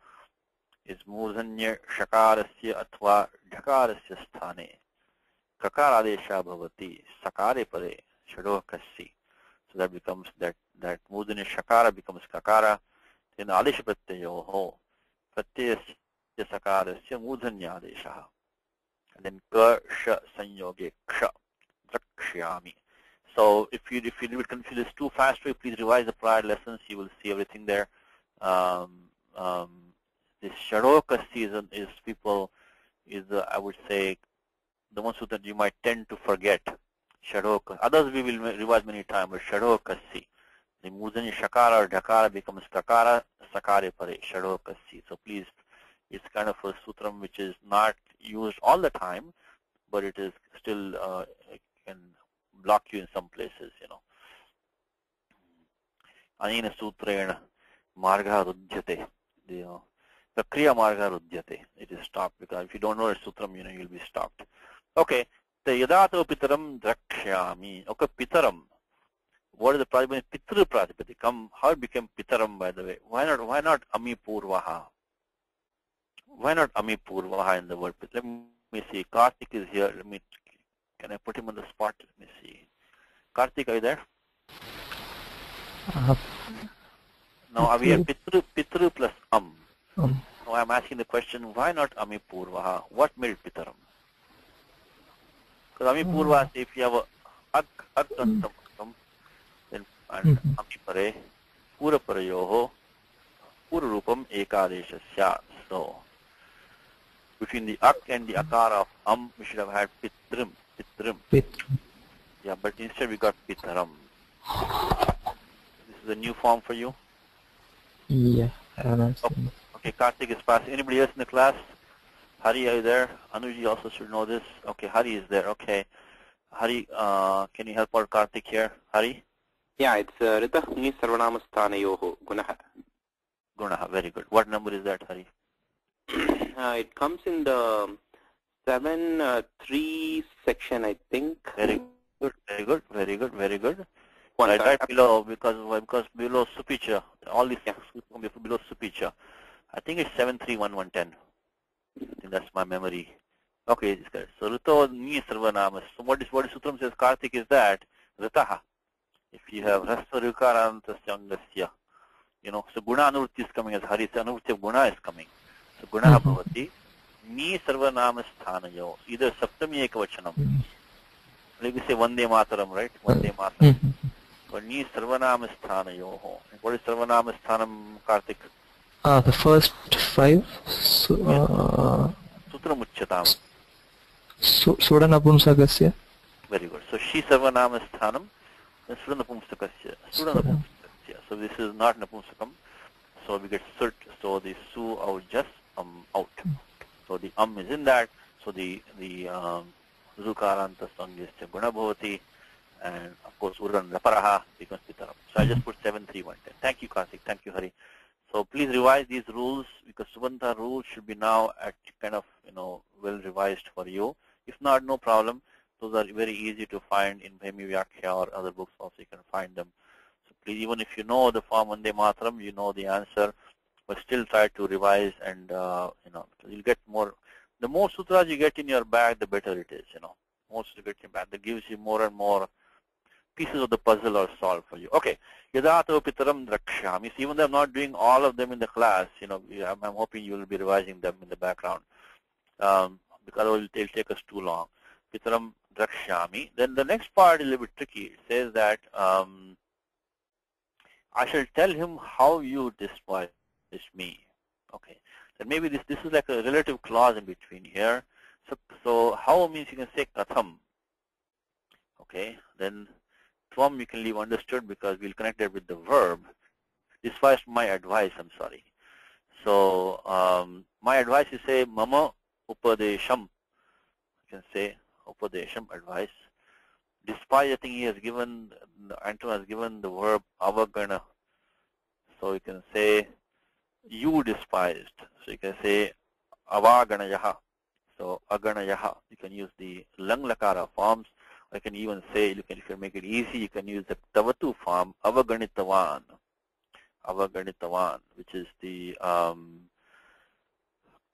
is Murdhanya Shakarasya Athva Dhakarasya Sthane. Kakara Adesha Bhavati, Sakare Pare, Shado Kasi. So that becomes that Murdhanya Shakara becomes Kakara. Then Adesha Pratyayoho, Pratyasya Sakarasya Murdhanya Adesha. And then Ka Sha Sanyoge Ksha, Drakshyami. So if you would confuse this too fast, please revise the prior lessons. You will see everything there. This Shadokasi is people is I would say the ones that you might tend to forget. Shadokasi. Others we will revise many times, but Shadokasi. The Murdhanya Shakara or Dhakara becomes Kakara, Sakare Pare, Shadokasi. So please, it's kind of a sutram which is not used all the time, but it is still can block you in some places, you know. Anina sutrena marga rujyate. Prakriya marga rujyate. It is stopped because if you don't know a sutram, you know, you'll be stopped. Okay. The yadato pitaram drakshyami. Okay, pitaram. What is the pratipadikam? Pitru pratipadikam. How it became pitaram, by the way? Why not ami purvaha? Why not ami purvaha in the word? Let me see. Karthik is here. Can I put him on the spot? Let me see. Karthik, are you there? Now we have pitru plus Now I'm asking the question, why not ami purvaha? What made pitaram? Because ami purvaha, if you have a ak then ami pare, pura parayoho, pura rupam ekadeshasya. So Between the ak and the akara of we should have had pitrim. Yeah, but instead we got pitaram. This is a new form for you? Yeah, I understand. Okay, Karthik is passing. Anybody else in the class? Hari, are you there? Anuji also should know this. Okay, Hari is there. Okay. Hari, can you help out Karthik here? Hari? Yeah, it's Ritah Ni Sarvanamastanayoho Gunaha. Gunaha, very good. What number is that, Hari? It comes in the 7.3 section, I think. Very good, very good, very good, very good. One Right below, because below Supicha, all these Yeah. below Supicha. I think it's 7311110. I think that's my memory. Okay, it's good. So Rito Ni Sarvanamas. So what Sutram says, Karthik, is that Ritaha. If you have Rasa Rukaranta Sangasya, so Guna Anurti is coming as Hari, so Anurti of Guna is coming. So Gunaha Bhavati, Ni Sarvanamas Thanayo, either Saptami Ekavachanam. Like we say Vande Mataram, right? Vande Mataram. But Ni Sarvanamas Thanayo. What is Sarvanamas Thanam, Karthik? The first 5. Sutram Uchatam. Sudanapumsagasya. Very good. So she Sarvanamas Thanam, then Sudanapumsakasya. Sudanapumsakasya. So this is not Napumsakam. So we get Surt. So the Su out just out. So the is in that. So the Zukaranta Sangyasya Guna Bhavati, and of course Uran Raparaha becomes Pitaram. So I just put 73110. Thank you, Karthik. Thank you, Hari. So please revise these rules, because Subanta rules should be now at kind of well revised for you. If not, no problem. Those are very easy to find in Bhemi Vyakya or other books also. You can find them. So please, even if you know the form Vande Mataram, you know the answer, but still try to revise, and you'll get more. The more sutras you get in your bag, the better it is. More you get in your bag, that gives you more and more pieces of the puzzle are solved for you. Okay. Yadato Pitaram Drakshami. So even though I'm not doing all of them in the class, I'm hoping you will be revising them in the background, because it'll take us too long. Pitaram Drakshami. Then the next part is a little bit tricky. It says that I shall tell him how you despise me. Okay. Then maybe this is like a relative clause in between here. So how means you can say katham. Okay. Then Tvam you can leave understood, because we'll connect it with the verb. Despise my advice, I'm sorry. So my advice is say mama upadesham. You can say upadesham, advice. Despise, I think he has given, Antoine has given the verb avagana. So you can say you despised. So you can say avaganayaha. So aganayaha. You can use the lang lakara forms. I can even say, if you make it easy, you can use the tavatu form, avaganitavan, which is the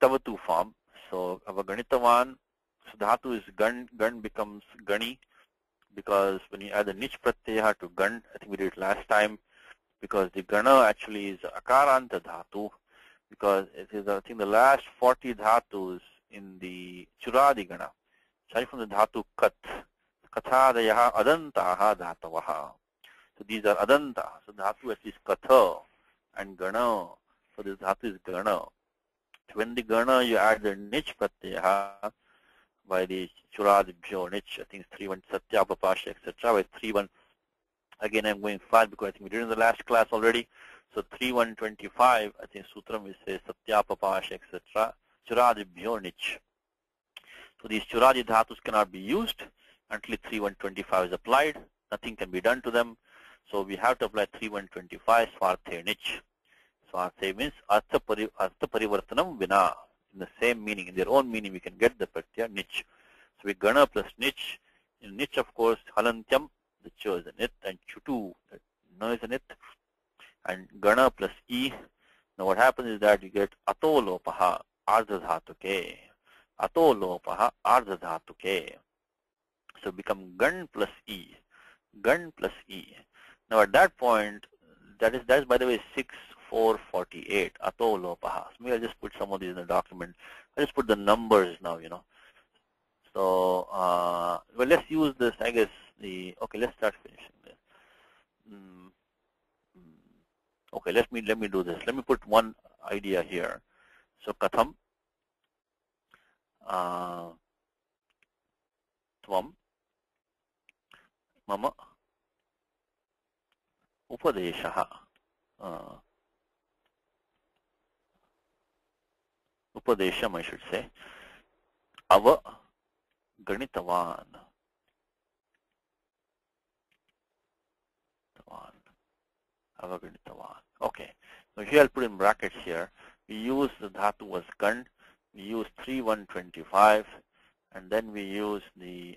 tavatu form. So avaganitavan, so dhatu is gun becomes gani, because when you add the nich pratyaya to gun, I think we did it last time, because the gana actually is akaranta dhatu, because it is, I think, the last 40 dhatus in the churadi gana. Starting from the dhatu kat. Kathadayaha adantaha dhatavaha. So these are adanta. So dhatu at least katha and gana. So this dhatu is gana. When the gana you add the nich pratyaha by the churadibhyo nich, I think it's 3-1 satya papasha, etc. By 3-1. Again, I'm going fast because I think we did in the last class already. So 3-1-25, I think sutram will say satya papasha, etc. Churadibhyo nich. So these churadi dhatus cannot be used until 3-1-25 is applied. Nothing can be done to them. So we have to apply 3-1-25 swarte nich. Swarte means artha parivartanam vina. In the same meaning, in their own meaning, we can get the pratyaya nich. So we gana plus nich. In nich, of course, halantyam, the cho is an it, and chutu, the no is an it, and gana plus e. Now what happens is that you get ato lopaha ardha dhatuke. Ato lopaha ardha dhatuke. So become gun plus e. Gun plus e. Now at that point, that is by the way 6-4-48. Ato lopaha. So maybe I'll just put some of these in the document. I'll just put the numbers now, So well, let's use this, I guess, okay, let's start finishing this. Okay, let me do this. Let me put one idea here. So katham. tvam mama upadeshaha upadesham I should say ava ganitavan avaganitavan. Okay, so here I'll put in brackets here. We use the dhatu was gan, we use 3125, and then we use the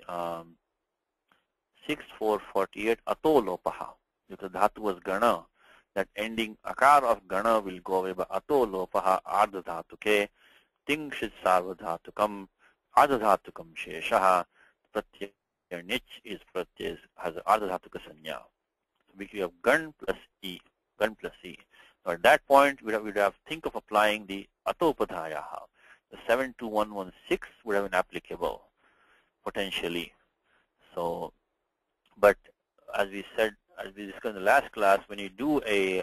6448 ato lopaha. If the dhatu was gana, that ending akar of gana will go away by ato lopaha ardha dhatu ke tingshit sarva dhatukam ardha dhatukam sheshaha pratyaya nich is pratyaya has ardha dhatuka sanya. We have gan plus e, gan plus e. So at that point, we'd have think of applying the atopadhayaha. The 72116 would have been applicable potentially. So, but as we said, as we discussed in the last class, when you do a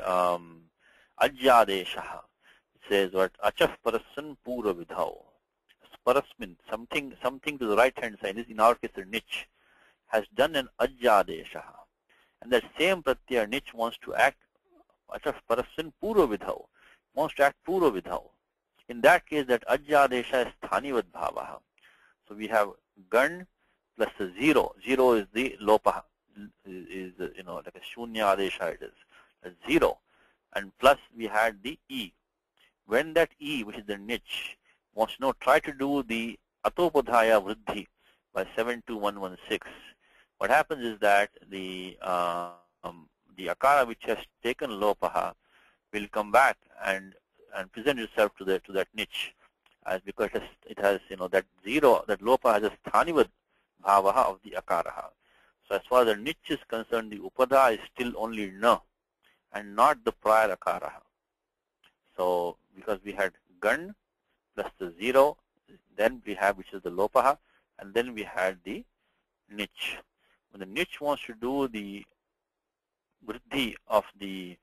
ajyadeshaha, it says what achaf parasan pura vidhao. Parasmin, something to the right hand side. This in our case, the niche has done an ajyadeshaha. And that same pratyaya nich wants to act achaf parasan pura vidhau, wants to act pura vidhau. In that case, that ajyadesha is thanivad bhavaha. So we have gan plus the 0. 0 is the lopa, is like a shunya adesha it is. That's 0. And plus we had the e. When that e, which is the nich, wants to try to do the atopadhaya vriddhi by 72116. What happens is that the akara which has taken lopaha will come back and present itself to that niche, as because it has that 0, that lopa has a sthanivad bhavaha of the akaraha. So as far as the niche is concerned, the upada is still only na and not the prior akaraha. So because we had gan plus the 0, then we have which is the lopaha, and then we had the niche. When the niche wants to do the vriddhi of the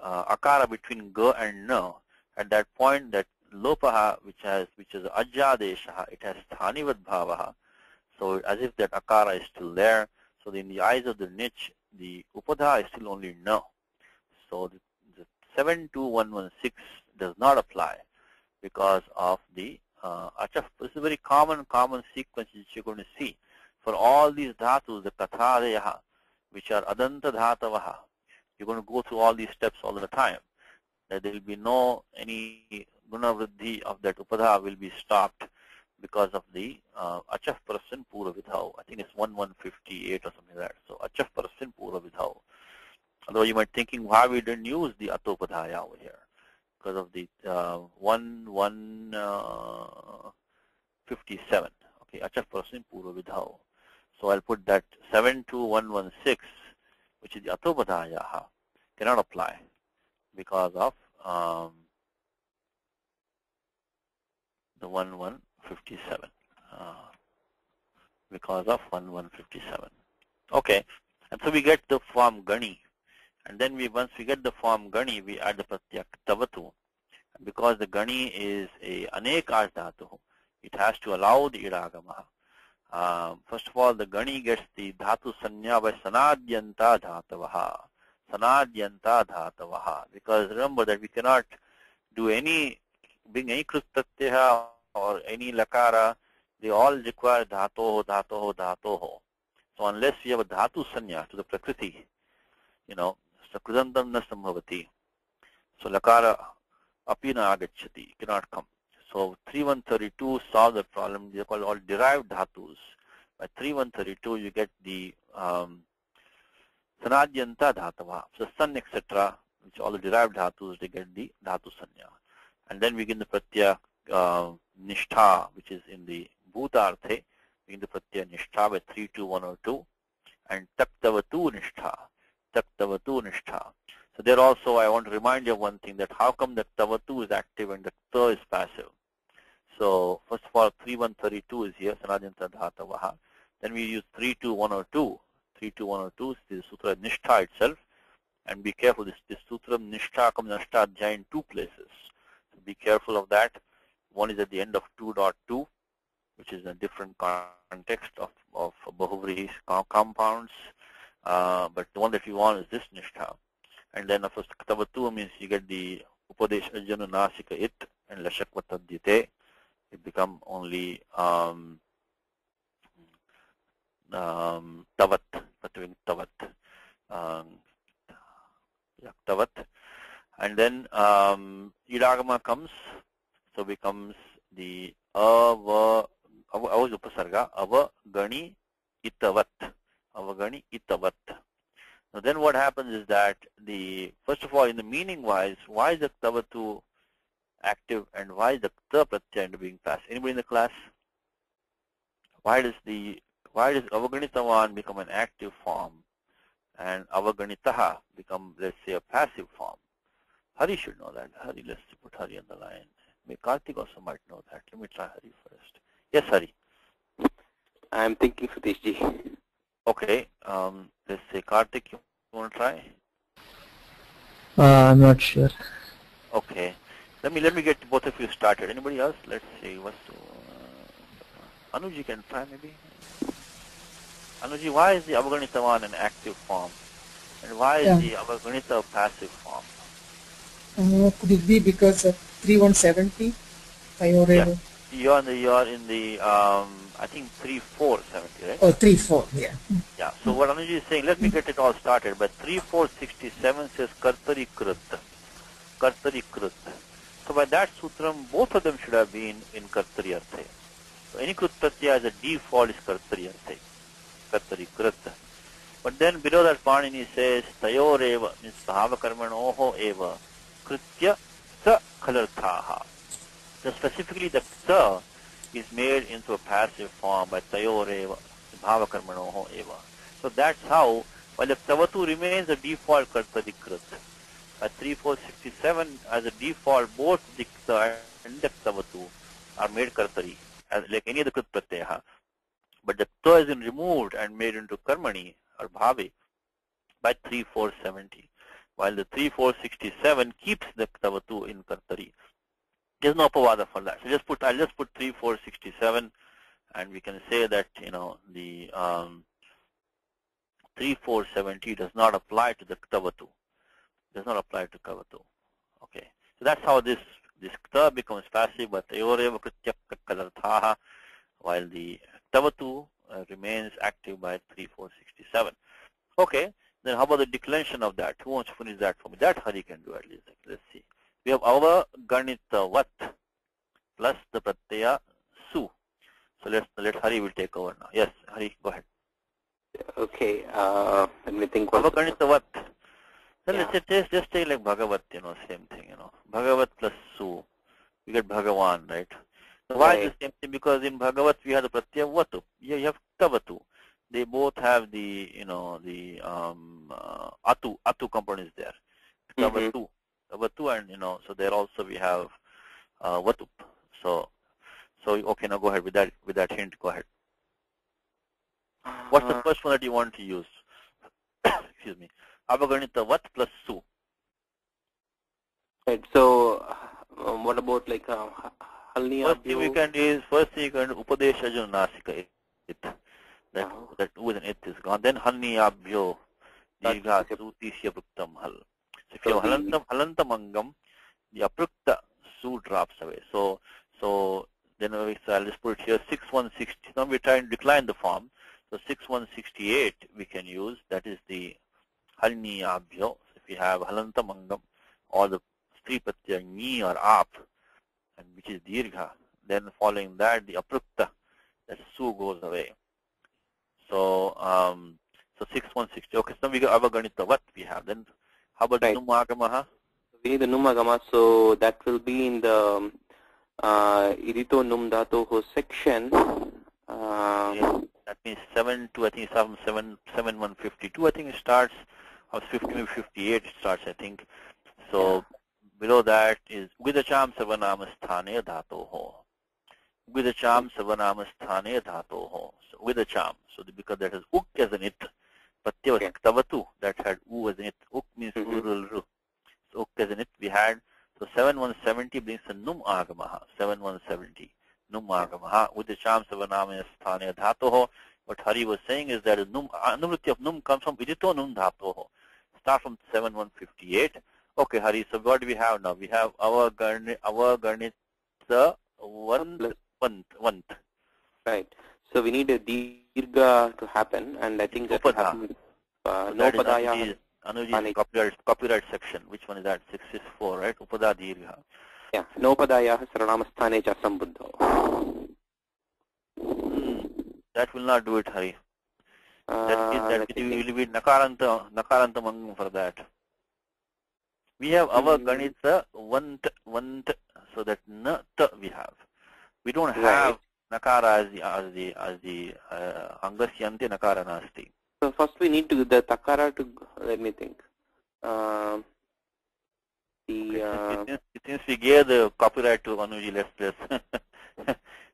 akara between ga and na, at that point that lopaha which is ajyadeshaha, it has thanivad bhavaha. So as if that akara is still there. So in the eyes of the niche, the upadha is still only na. So the 72116 does not apply because of the achaf. This is a very common sequence which you're going to see. For all these dhatus, the kathadeyaha, which are adanta dhatavaha, you're going to go through all these steps all the time. That there will be no any guna vriddhi of that upadha will be stopped because of the achaf parasan pura vidhau. I think it's 1158 or something like that. So achaf parasan pura vidhau. Although you might be thinking why we didn't use the atopadhaya over here, because of the 1157. Okay, achaf parasan pura vidhau. So I'll put that 72116, which is the atopadhayaha, cannot apply because of the 1157. Because of 1157. Okay, and so we get the form gani, and then once we get the form gani, we add the pratyak tavatu. And because the gani is a anekash dhatu, it has to allow the iragama. First of all, the gani gets the dhatu sanya by sanadyanta dhatavaha. Sanadyanta dhatavaha. Because remember that we cannot do bring any kruttatyaha or any lakara. They all require dhatoho, dhatoho, dhatoho. So unless we have a dhatu sanya to the prakriti, sakridantam na sambhavati. So lakara apina agacchati, cannot come. So 3132 solve the problem. They are called all derived dhatus. By 3132 you get the sanadyanta dhatava. So sun, etc., which all the derived dhatus, they get the dhatu sanya. And then we get the pratyaya nishtha, which is in the bhutarthe. We get the pratyaya nishtha by 32102. And taktavatu nishtha. Taktavatu nishtha. So there also I want to remind you of one thing, that how come the tavatu is active and the ta is passive. So first of all, 3132 is here, sanadyanta dhatavaha. Then we use 32102. 32102 is the sutra nishtha itself. And be careful, this sutra nishtha comes in two places. So be careful of that. One is at the end of 2.2 which is a different context of Bahuvrihi compounds. But the one that we want is this nishtha. And then of course Ktavatu means you get the Upadesh Ajanu Nasika it and Lashakvatadyate. It become only Tavat, Tavat. Tavat. And then Idagama comes, so becomes the Ava Upasarga, Avagani Itavat. Avagani Itavat. Now then what happens is that first of all, in the meaning wise, why is the Tavatu active and why is the Kta Pratyaya being passive? Anybody in the class? Why does Avaganitavan become an active form and Avaganitaha become, let's say, a passive form? Hari should know that. Hari, let's put Hari on the line. Maybe Karthik also might know that. Let me try Hari first. Yes, Hari. I'm thinking Satishji. Okay. Let's say Karthik, you want to try? I'm not sure. Okay. Let me get both of you started. Anybody else? Let's see. Anuji can try maybe. Anuji, why is the Avaganitavan an active form? And why is the Avaganita a passive form? Could it be because of 3170? Yeah. You're in the I think 3470, right? Oh, 34, yeah. Yeah. So what Anuji is saying, let me get it all started. But 3467 says Kartari Krut. Kartari Krut. So by that sutram, both of them should have been in Kartari Arthe. So any Krut Pratyaya as a default is Kartari Arthe. Kartari Krut. But then below that Panini says Tayoreva means Bhavakarmanoho eva Kritya Sa Khalarthaha. So specifically the Kta is made into a passive form by Tayoreva Bhavakarmanoho eva. So that's how, while the Tavatu remains a default Kartari Krut. At 3467 as a default, both the Kta and the Ktavatu are made Kartari, as like any other Krit Pratyaya. But the Kta is removed and made into Karmani or Bhavi by 3470, while the 3467 keeps the Ktavatu in Kartari. There's no Apavada for that. So I'll just put 3467, and we can say that the 3470 does not apply to the Ktavatu. Does not apply to Kavatu. Okay. So that's how this Kta becomes passive, but Tayoreva Kritya Kalarthaha, while the Tavatu remains active by 3467. Okay. Then how about the declension of that? Who wants to finish that for me? That Hari can do at least. Let's see. We have Avaganitavat plus the Pratyaya Su. So let Hari will take over now. Yes, Hari, go ahead. Okay. Let me think. Avaganitavat. So Yeah. let's just take like Bhagavat, same thing, Bhagavat plus Su, we get Bhagavan, right? So why is the same thing? Because in Bhagavat we have the Pratyaya Vatu. Here you have Tavatu. They both have the, the Atu component is there. Tavatu. Tavatu and, so there also we have Vatu. So okay, now go ahead with that hint, go ahead. What's the first one that you want to use? Excuse me. Avaganitavat plus Su. Right. So, what about like Halni First thing you can do Upadesha Nasika it. That U and it is gone. Then Halni Abhyo Dirgha Sutisya Pruktam Hal. So if you have Halantamangam, the Aprukta Su drops away. So then I'll just put it here 6160. Now we're trying to decline the form. So 6168 we can use. That is the Halni Abhyo. If you have Halantamangam or the Stri Pratyaya Ni or Ap, and which is Dirgha, then following that the Aprukta, that Su goes away. So 6160. Okay, so we got Avaganita. What we have then? How about right. Numagamaha? We need the Numagama, so that will be in the Irito Numdatoho section. That means 7 to I think 7152. I think it starts. Or 58 it starts, I think. So below that is Uvidacham Sarvanamasthane Dhatoho. Uvidacham Sarvanamasthane Dhatoho. So Uvidacham. So because that has Uk as an it. Pratyaya was Ktavatu that had U as an it. Uk means Urul. So Uk as an it we had. So 7170 brings the Num Agamaha. 7170. Num agamaha. Udisham savaname sthane dhatoho. What Hari was saying is that num, anuvritti of num comes from idito num dhatoho. Start from 7158. Okay, Hari, so what do we have now? We have our ganitha want. Right. So we need a dirgha to happen, and I think that will happen. No padaya. Anuji's copyright section. Which one is that? 664, right? Upada dirgha. Yeah. No padaya saranamasthane cha sambuddho. That will not do it, Hari. That will be nakaranta mangam for that. We have our ganitha want, so that na ta we have. We don't have nakara as the angasyante nakara nasti. So first we need to the takara to, let me think. Since we gave the copyright to Anuji, let's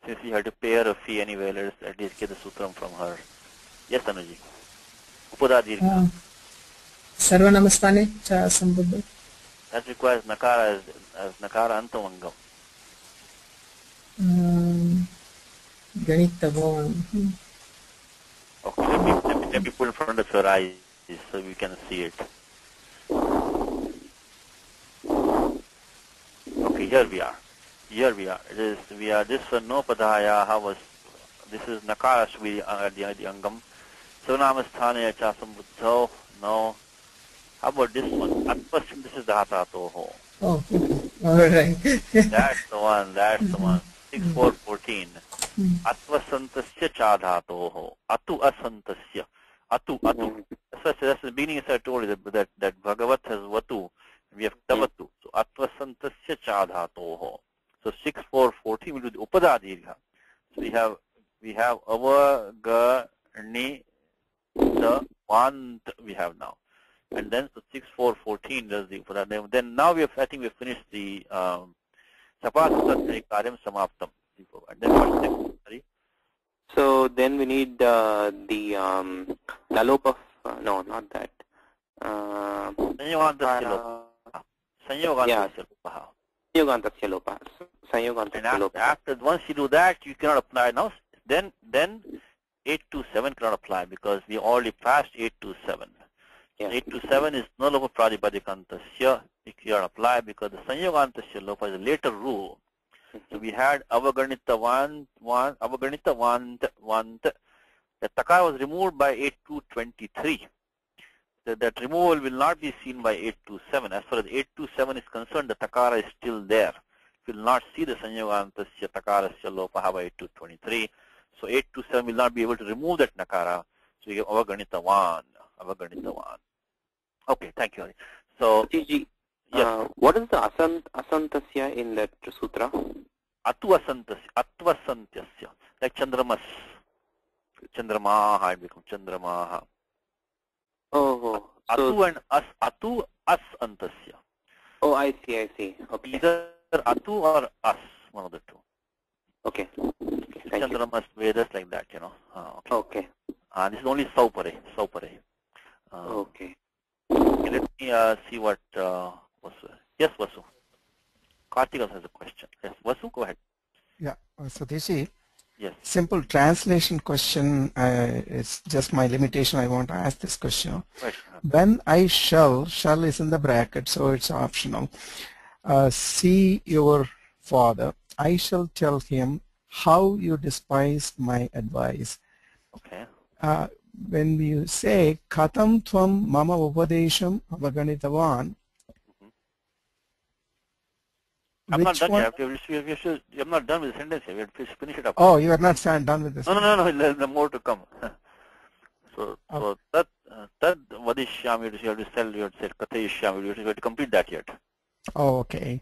since we had to pay her a fee anyway, let's at least get the sutram from her. Yes, Anuji. Upada dirgha. Sarvanamasthane cha sambuddho. That requires nakara as nakara antamangam. Ganitha. Okay, let me put in front of your eyes so we can see it. Okay, here we are. It is this for no padaya. This is nakara should be the angam. Sarvanamasthane cha sambuddho. No. How about this one? Atmasya, this is the hatatoho. Oh, okay. All right. That's the one. 6414. Atvasantasya chadhatoho. Atu asantasya. Atu. That's the beginning, as I told you, that Bhagavat has vatu. We have tavatu. So atvasantasya chadhatoho. So 6414 will do the upada dirgha. So we have avagani the want we have now. And then so 6414 does the upada. Then now I think we have finished the sapasatri karyam samaptam. And then what's next? Sorry? So then we need the lalopa. No, not that. Sanyogantasya lopa. Sanyogantasya lopa. Sanyogantasya lopa. Sanyogantasya lopa. After once you do that, you cannot apply now. Then 827 cannot apply because we already passed 827. Yeah. 827 is no lopa pradipadhikantasya. It cannot apply because the sanyogantasya lopa is a later rule. So we had avaganita want. The takara was removed by 8223. That removal will not be seen by 827. As far as 827 is concerned, the takara is still there. You will not see the sanyogantasya takarasya lopaha by 8223. So 827 will not be able to remove that nakara. So you have avaganita wan. Okay, thank you. So yes. What is the asantasya in that sutra? Atvasantasya. Like chandramas. Chandramaha, it becomes chandramaha. Oh. Atu and as. Atu as antasya. Oh, I see. Okay. Either atu or us, one of the two. Okay. Thank Chandramas Vedas like that, you know. Okay. This is only Saupare. Okay. Let me see what Vasu. Yes, Vasu. Karthika has a question. Yes, Vasu, go ahead. Yeah, Satishi. Yes. Simple translation question. It's just my limitation. I want to ask this question. Right. When I shall is in the bracket, so it's optional. See your father. I shall tell him how you despised my advice. Okay. When you say Katam Tvam Mama Upadesham Avaganitavan, I'm not done yet. I'm not done with the sentence here. We have to finish it up. Oh, you are not done with this. No. There's more to come. So that vadishyam, you have to tell, you have to say kathayishyam, you have to complete that yet. Oh, okay.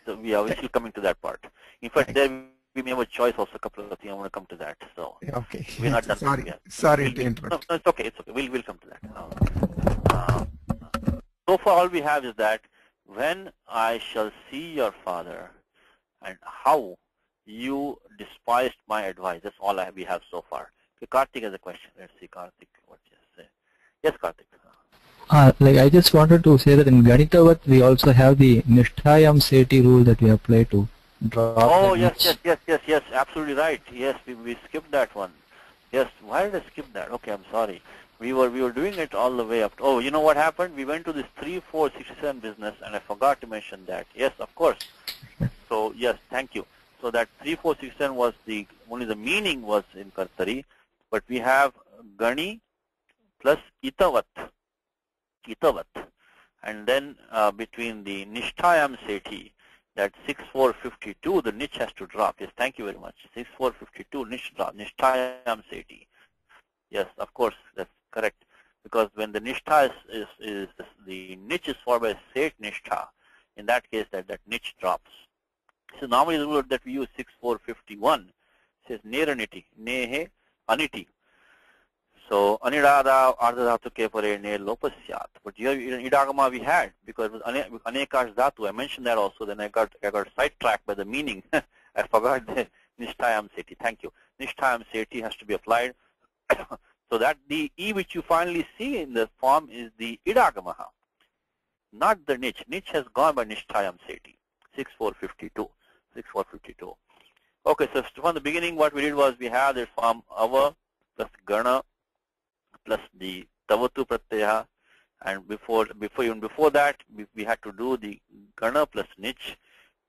So we are still coming to that part. In fact, there we may have a choice also, a couple of things. I want to come to that. So okay. We're not done yet. Sorry to interrupt. No, it's okay. We'll come to that. So far, all we have is that when I shall see your father and how you despised my advice. That's all we have so far. Okay, Karthik has a question. Let's see, Karthik, what you say. Yes, Karthik. Like I just wanted to say that in Ganitavat we also have the Nishtayam Seti rule that we apply to. drop Oh, the yes, niche. yes, absolutely right. Yes, we skipped that one. Yes, why did I skip that? Okay, I'm sorry. We were doing it all the way up. Oh, you know what happened? We went to this 3, 4, 67 business, and I forgot to mention that. Yes, of course. So yes, thank you. So that 3, 4, 67 was only the meaning was in Kartari, but we have Gani plus Itavat, and then between the Nishtayam Seti, that 6452, the niche has to drop. Yes, thank you very much. 6452 niche drop, Nishtayam Seti. Yes, of course, that's correct. Because when the nishtha is the niche is followed by set nishtha, in that case that niche drops. So normally the rule that we use 6451 says neraniti, nehe aniti. So anidada ardha ke pare ne lopasyat. But here in idagama we had, because it was anekash dhatu. I mentioned that also. Then I got sidetracked by the meaning. I forgot the nishtayam seti. Thank you. Nishtayam seti has to be applied. So that the E which you finally see in the form is the idagamaha, not the niche. Niche has gone by nishtayam seti. 6452. Okay, so from the beginning what we did was we have this form ava plus gana plus the tavatu pratyaya, and before that we had to do the gana plus niche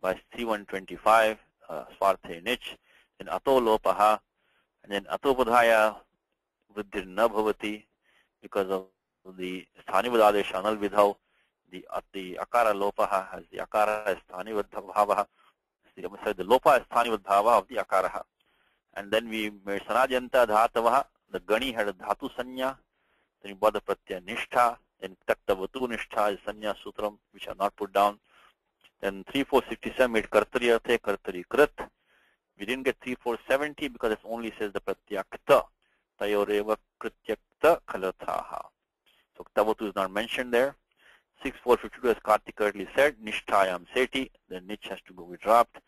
by C125 swarte niche, then ato lopaha, and then atopadhaya Vridhir na bhavati, because of the sthanivadadesha anal vidhav, the akara lopaha has the akara is sthanivadbhavaha, the lopa is sthanivadbhava of the akaraha. And then we made sanajanta dhatavaha, the gani had a dhatu sanya, then we bought the pratyaya nishtha, then taktavatu nishtha is sanya sutram, which are not put down. Then 3467 made kartari arthe, kartari krit. We didn't get 3470 because it only says the pratyaya kta. Tayoreva krityakta khalathaha. So Tavatu is not mentioned there. 6452, as Karthik correctly said, Nishtayam Seti, the niche has to be dropped.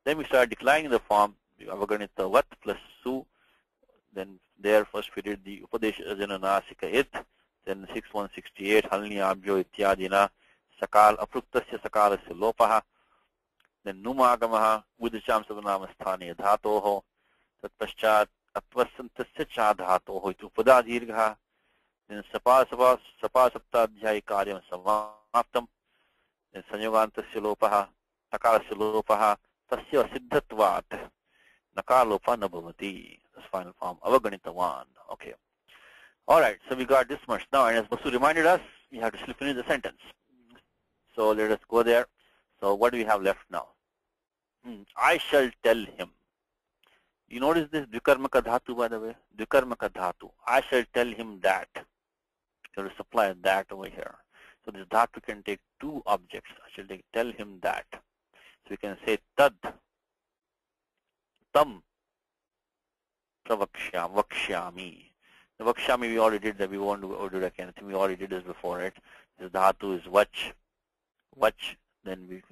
Then we started declining the form, Avaganita Vat plus Su. Then there first we did the Upadesha Jananasika It. Then 6168, Halni Abjo Ityadina, Sakal Apruktasya Sakalasya Lopaha. Then Numagamaha, Udisham Savanamastani Dhatoho. Tatpaschat Atvasantasya Chadhatoho itu Upada Dirgha. Then Sapa Saptadhyay Karyam Samaptam. Then Sanyogantasya Lopaha, Sakalasya Lopaha, Tasya Siddhatvat, Nakalopa Nabhavati. That's final form, Avaganitavan. Okay. Alright, so we got this much now, and as Basu reminded us, we have to finish the sentence. So let us go there. So what do we have left now? I shall tell him. You notice this Dvikarmaka Dhatu, by the way? Dvikarmaka Dhatu. I shall tell him that. You have to supply that over here. So this Dhatu can take two objects. I shall tell him that. So we can say Tad, Tam, Vakshyami. The Vakshyami we already did that. We won't do it again. I think we already did this before it. This Dhatu is Vach. Then this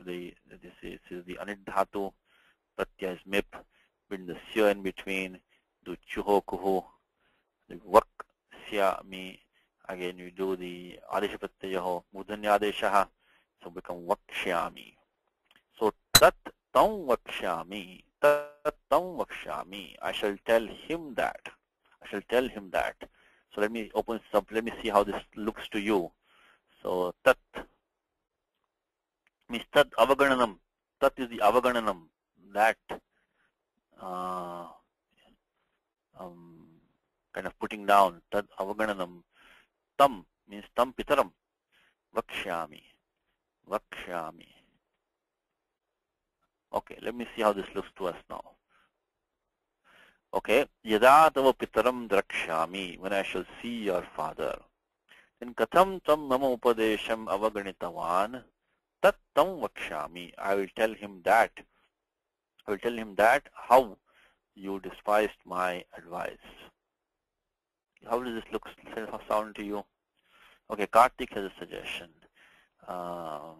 is the Anid Dhatu. Pratyaya is Mip. With the Sya in between. Do Chuho Kuhu. The Vakshyami. Again, we do the Adesha Pratyayaho, Mudhanya Adeshaha, so become Vakshyami. So Tat Tam Vakshyami, Tat Tam Vakshyami. I shall tell him that. I shall tell him that. So let me open this up. Let me see how this looks to you. So Tat means Tat Avagananam. Tat is the Avagananam. That kind of putting down. Tat Avagananam. Tam means tam pitaram. Vakshyami. Okay, let me see how this looks to us now. Okay, yada tava pitaram drakshami, when I shall see your father. Then katham tam mama upadesham avaganitavan, tat tam vakshyami. I will tell him that. How you despised my advice. How does this look sound to you? Okay, Karthik has a suggestion. I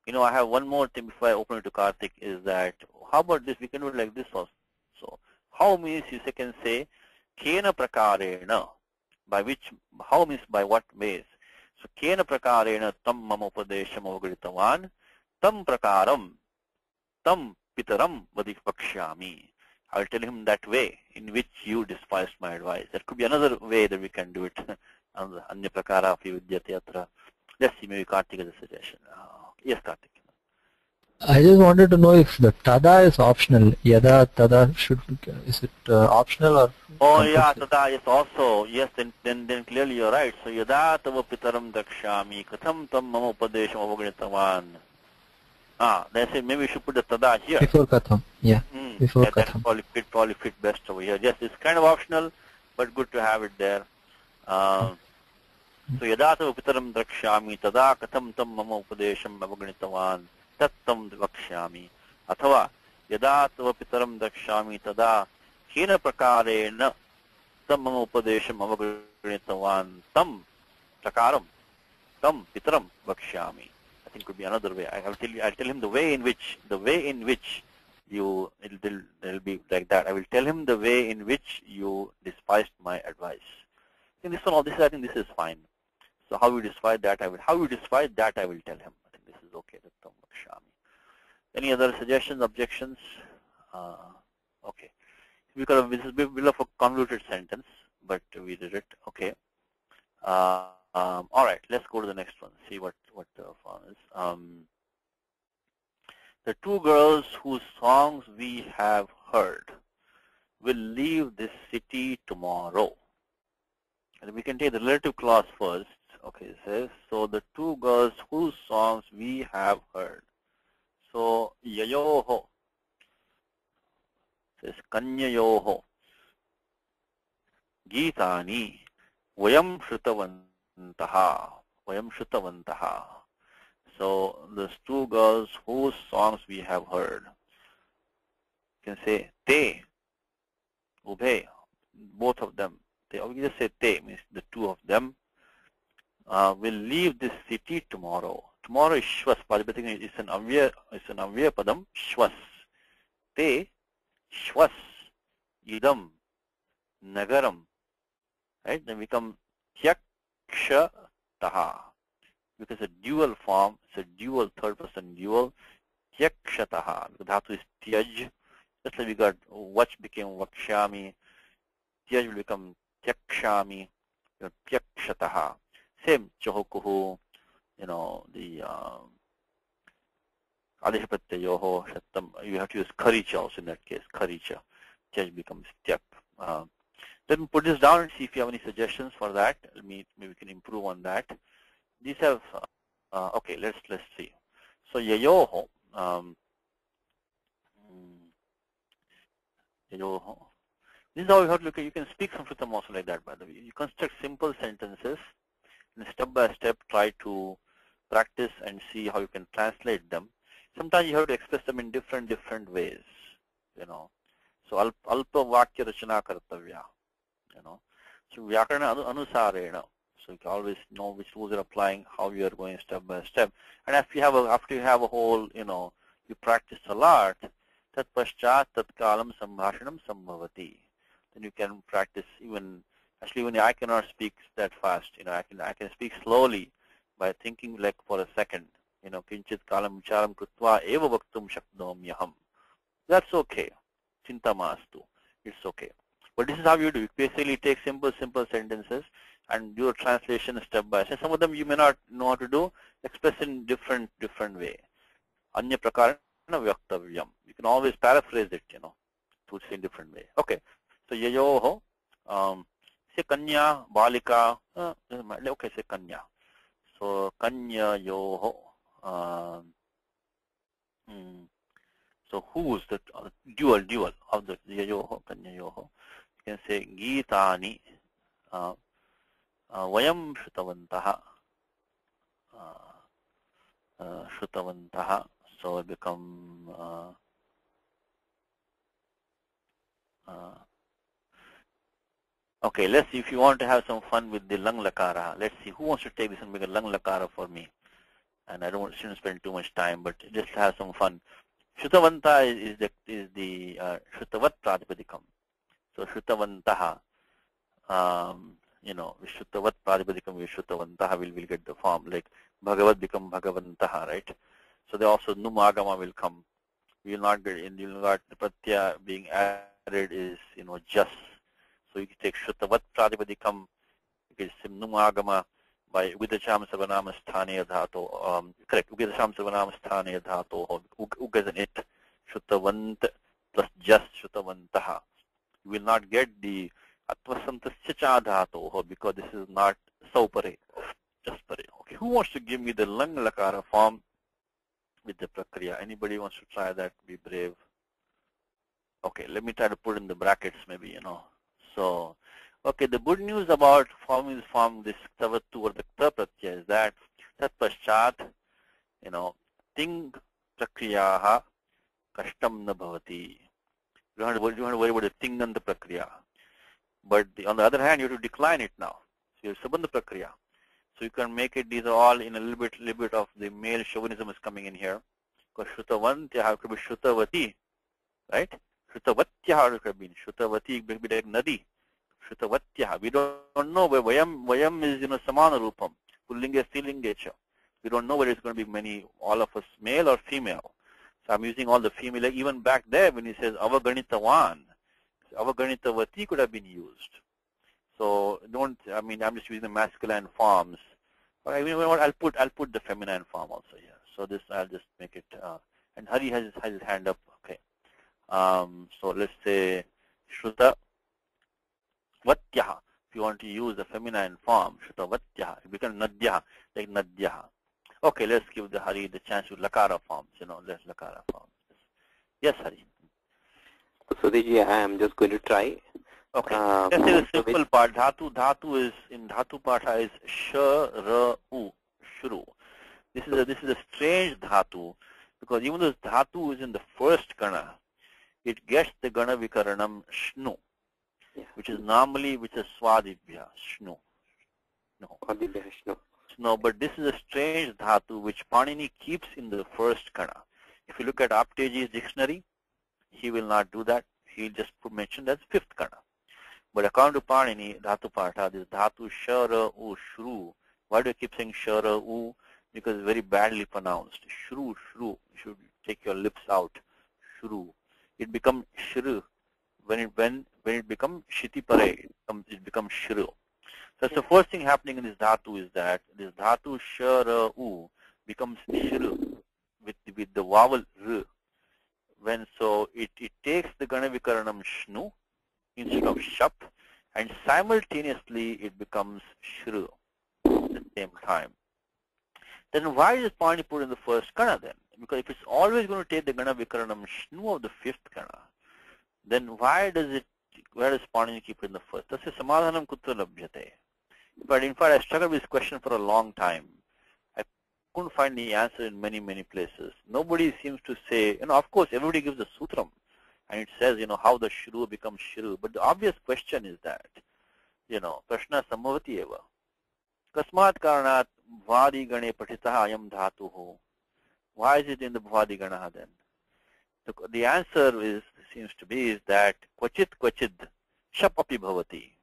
have one more thing before I open it to Karthik, is that how about this? We can do it like this also. How means you can say kena prakarena, by which, how means by what ways. So kena prakarena tam mama upadesham avagaditavan, tam prakaram. tam pitaram vadikshami. I will tell him that way in which you despised my advice. That could be another way that we can do it. Anya prakara api vidyate atra. Let's see, maybe Kartik has a suggestion. Yes, Kartik. I just wanted to know if the tada is optional. Yada tada is it optional or Oh yeah, compulsory? tada is also, yes, then clearly you're right. So yada tava pitaram dakshami katham tam mama upadesham avaganitavan. Then say maybe we should put the tada here. Before katham, yeah. Before That katham. probably fit best over here. Yes, it's kind of optional, but good to have it there. So yada tava pitaram dakshami tada katham tam mama upadesham avaganitavan tat tam vakshami. Athava yada tava pitaram dakshami tada hena prakarena tam mama upadesham avaganitavan tam prakaram tam pitaram vakshyami. I think could be another way. I'll tell him the way in which it'll be like that. I will tell him the way in which you despised my advice. I think I think this is fine. So how you despise that I will tell him. I think this is okay. Tam vakshyami. Any other suggestions, objections? Okay. Because this is a bit of a convoluted sentence, but we did it. Okay. All right. Let's go to the next one. See what the fun is. The two girls whose songs we have heard will leave this city tomorrow. And we can take the relative clause first. Okay. It says so. The two girls whose songs we have heard. So yayoho. Says kanyayoho gitani vayam shrutavantaha. So those two girls whose songs we have heard. You can say te, ubhe, both of them. They just say te, means the two of them will leave this city tomorrow. Tomorrow is shwas. It's an avya padam, shwas. Te shwas idam nagaram, right? Then become yakshataha, because a dual form, it's a dual third person dual. Yakshataha, the dhatu is tyaj. Just like we got vach became vakshami, tyaj will become yakshami, yakshataha. Same chohokuhu, the adishapatyayoho shattam. You have to use kharicha also in that case. Kharicha. Tyaj becomes tyak. Let me put this down and see if you have any suggestions for that. Maybe we can improve on that. These have okay. Let's see. So yayoho, yayoho. This is how you have to look at. You can speak Sanskritam also like that. By the way, you construct simple sentences and step by step try to practice and see how you can translate them. Sometimes you have to express them in different ways. So alpa vakya rachana kartavya. So vyakarana anusarena. So you can always know which rules are applying, how you are going step by step. And after you have a whole, you practice a lot, tat paschat tat kalam sambhashanam sambhavati. Then you can practice even I cannot speak that fast. I can speak slowly by thinking like for a second. Kinchit kalam vicharam krutva eva vaktum shaknomyaham. That's okay. Chinta mastu. It's okay. But this is how you do. You basically take simple sentences and do a translation step by step. Some of them you may not know how to do. Express in different way. Anya prakarana vyaktavyam. You can always paraphrase it, to say in different way. Okay. So yayoho, say kanya, balika. Okay, say kanya. So kanya yoho. So who's the dual of the yayoho, kanya yoho? You can say gitani. Vayam shrutavantaha. So it become okay. Let's see if you want to have some fun with the lang lakara. Let's see who wants to take this and make a lang lakara for me. And I shouldn't spend too much time, but just have some fun. Shrutavanta is the shrutavat pratipadikam. So shrutavantaha. Vishuttavat pratipadikam vishuttavantaha will get the form like bhagavat become bhagavantaha, right? So they also numagama will come. You will not get in. You will not the pratyaya being added is just. So you can take Shrutavat Pratipadikam, you can Simnumagama by Ugidacham Savanama Sthaniya Dhato. Correct. Ugidacham Savanama Sthaniya Dhato. Ug as an it. Shrutavant plus just Shrutavantaha. You will not get the Atvasantasya Cha Dhato because this is not Saupare. Just pare. Okay. Who wants to give me the Lang Lakara form with the Prakriya? Anybody wants to try that? Be brave. Okay, let me try to put in the brackets maybe, So, okay, the good news about forming this Tavatu or the Ta Pratyaya is that Tat Paschat, Ting Prakriyaha Kashtam na bhavati. You don't have to worry about the Ting and the Prakriya. But on the other hand, you have to decline it now. So you have Sabandha Prakriya. So you can make it, these are all in a little bit of the male chauvinism is coming in here. Because Shrutavantya have to be Shrutavati, right? Shrutavatya have been. Shrutavati will be like Nadi. Shrutavatya. We don't know where Vayam is, Samana Rupam. Pullinga, Stilingecha. We don't know whether it's going to be many, all of us, male or female. So I'm using all the female, like even back there when he says Avaganitavan, Avaganitavati could have been used. So I'm just using the masculine forms. But you know what? I'll put the feminine form also here. So this I'll just make it. And Hari has his hand up. Okay. So let's say Shruta Vatyaha. If you want to use the feminine form, Shruta Vatyaha, it becomes Nadyaha, like Nadyaha. Okay, let's give the Hari the chance to Lakara forms. Let's Lakara forms. Yes, Hari. Sudhiji, I am just going to try. Okay. Let's say the simple part. Dhatu is in Dhatu Patha is sh, ra, u, shuru. This is a strange dhatu because even though dhatu is in the first gana, it gets the gana vikaranam shnu, which is swadibhya shnu. No, but this is a strange dhatu which Panini keeps in the first gana. If you look at Apteji's dictionary, he will not do that. He'll just mention that's fifth gana. But according to Panini, Dhatu Patha, this Dhatu Shara U Shru. Why do you keep saying Shara U? Because it's very badly pronounced. Shru, Shru. You should take your lips out. Shru. It becomes Shru. When it becomes Shiti Pare, it becomes Shru. So that's the first thing happening in this Dhatu is that this Dhatu Shara U becomes Shru with the vowel R. So it takes the Gana Vikaranam Shnu instead of Shap, and simultaneously it becomes Shru at the same time. Then why does Pani put in the first Gana then? Because if it's always going to take the Gana Vikaranam Shnu of the fifth Gana, then where does Pani keep it in the first? Tasya samadhanam kutra labhyate. But in fact, I struggled with this question for a long time. I couldn't find the answer in many, many places. Nobody seems to say, of course, everybody gives a sutram. And it says, how the shru becomes shru. But the obvious question is that, prashna samavati eva. Kasmat karanat bhvadi gane patitaha ayam dhatuho. Why is it in the bhvadi gana then? The answer seems to be that kvachit shapapi bhavati.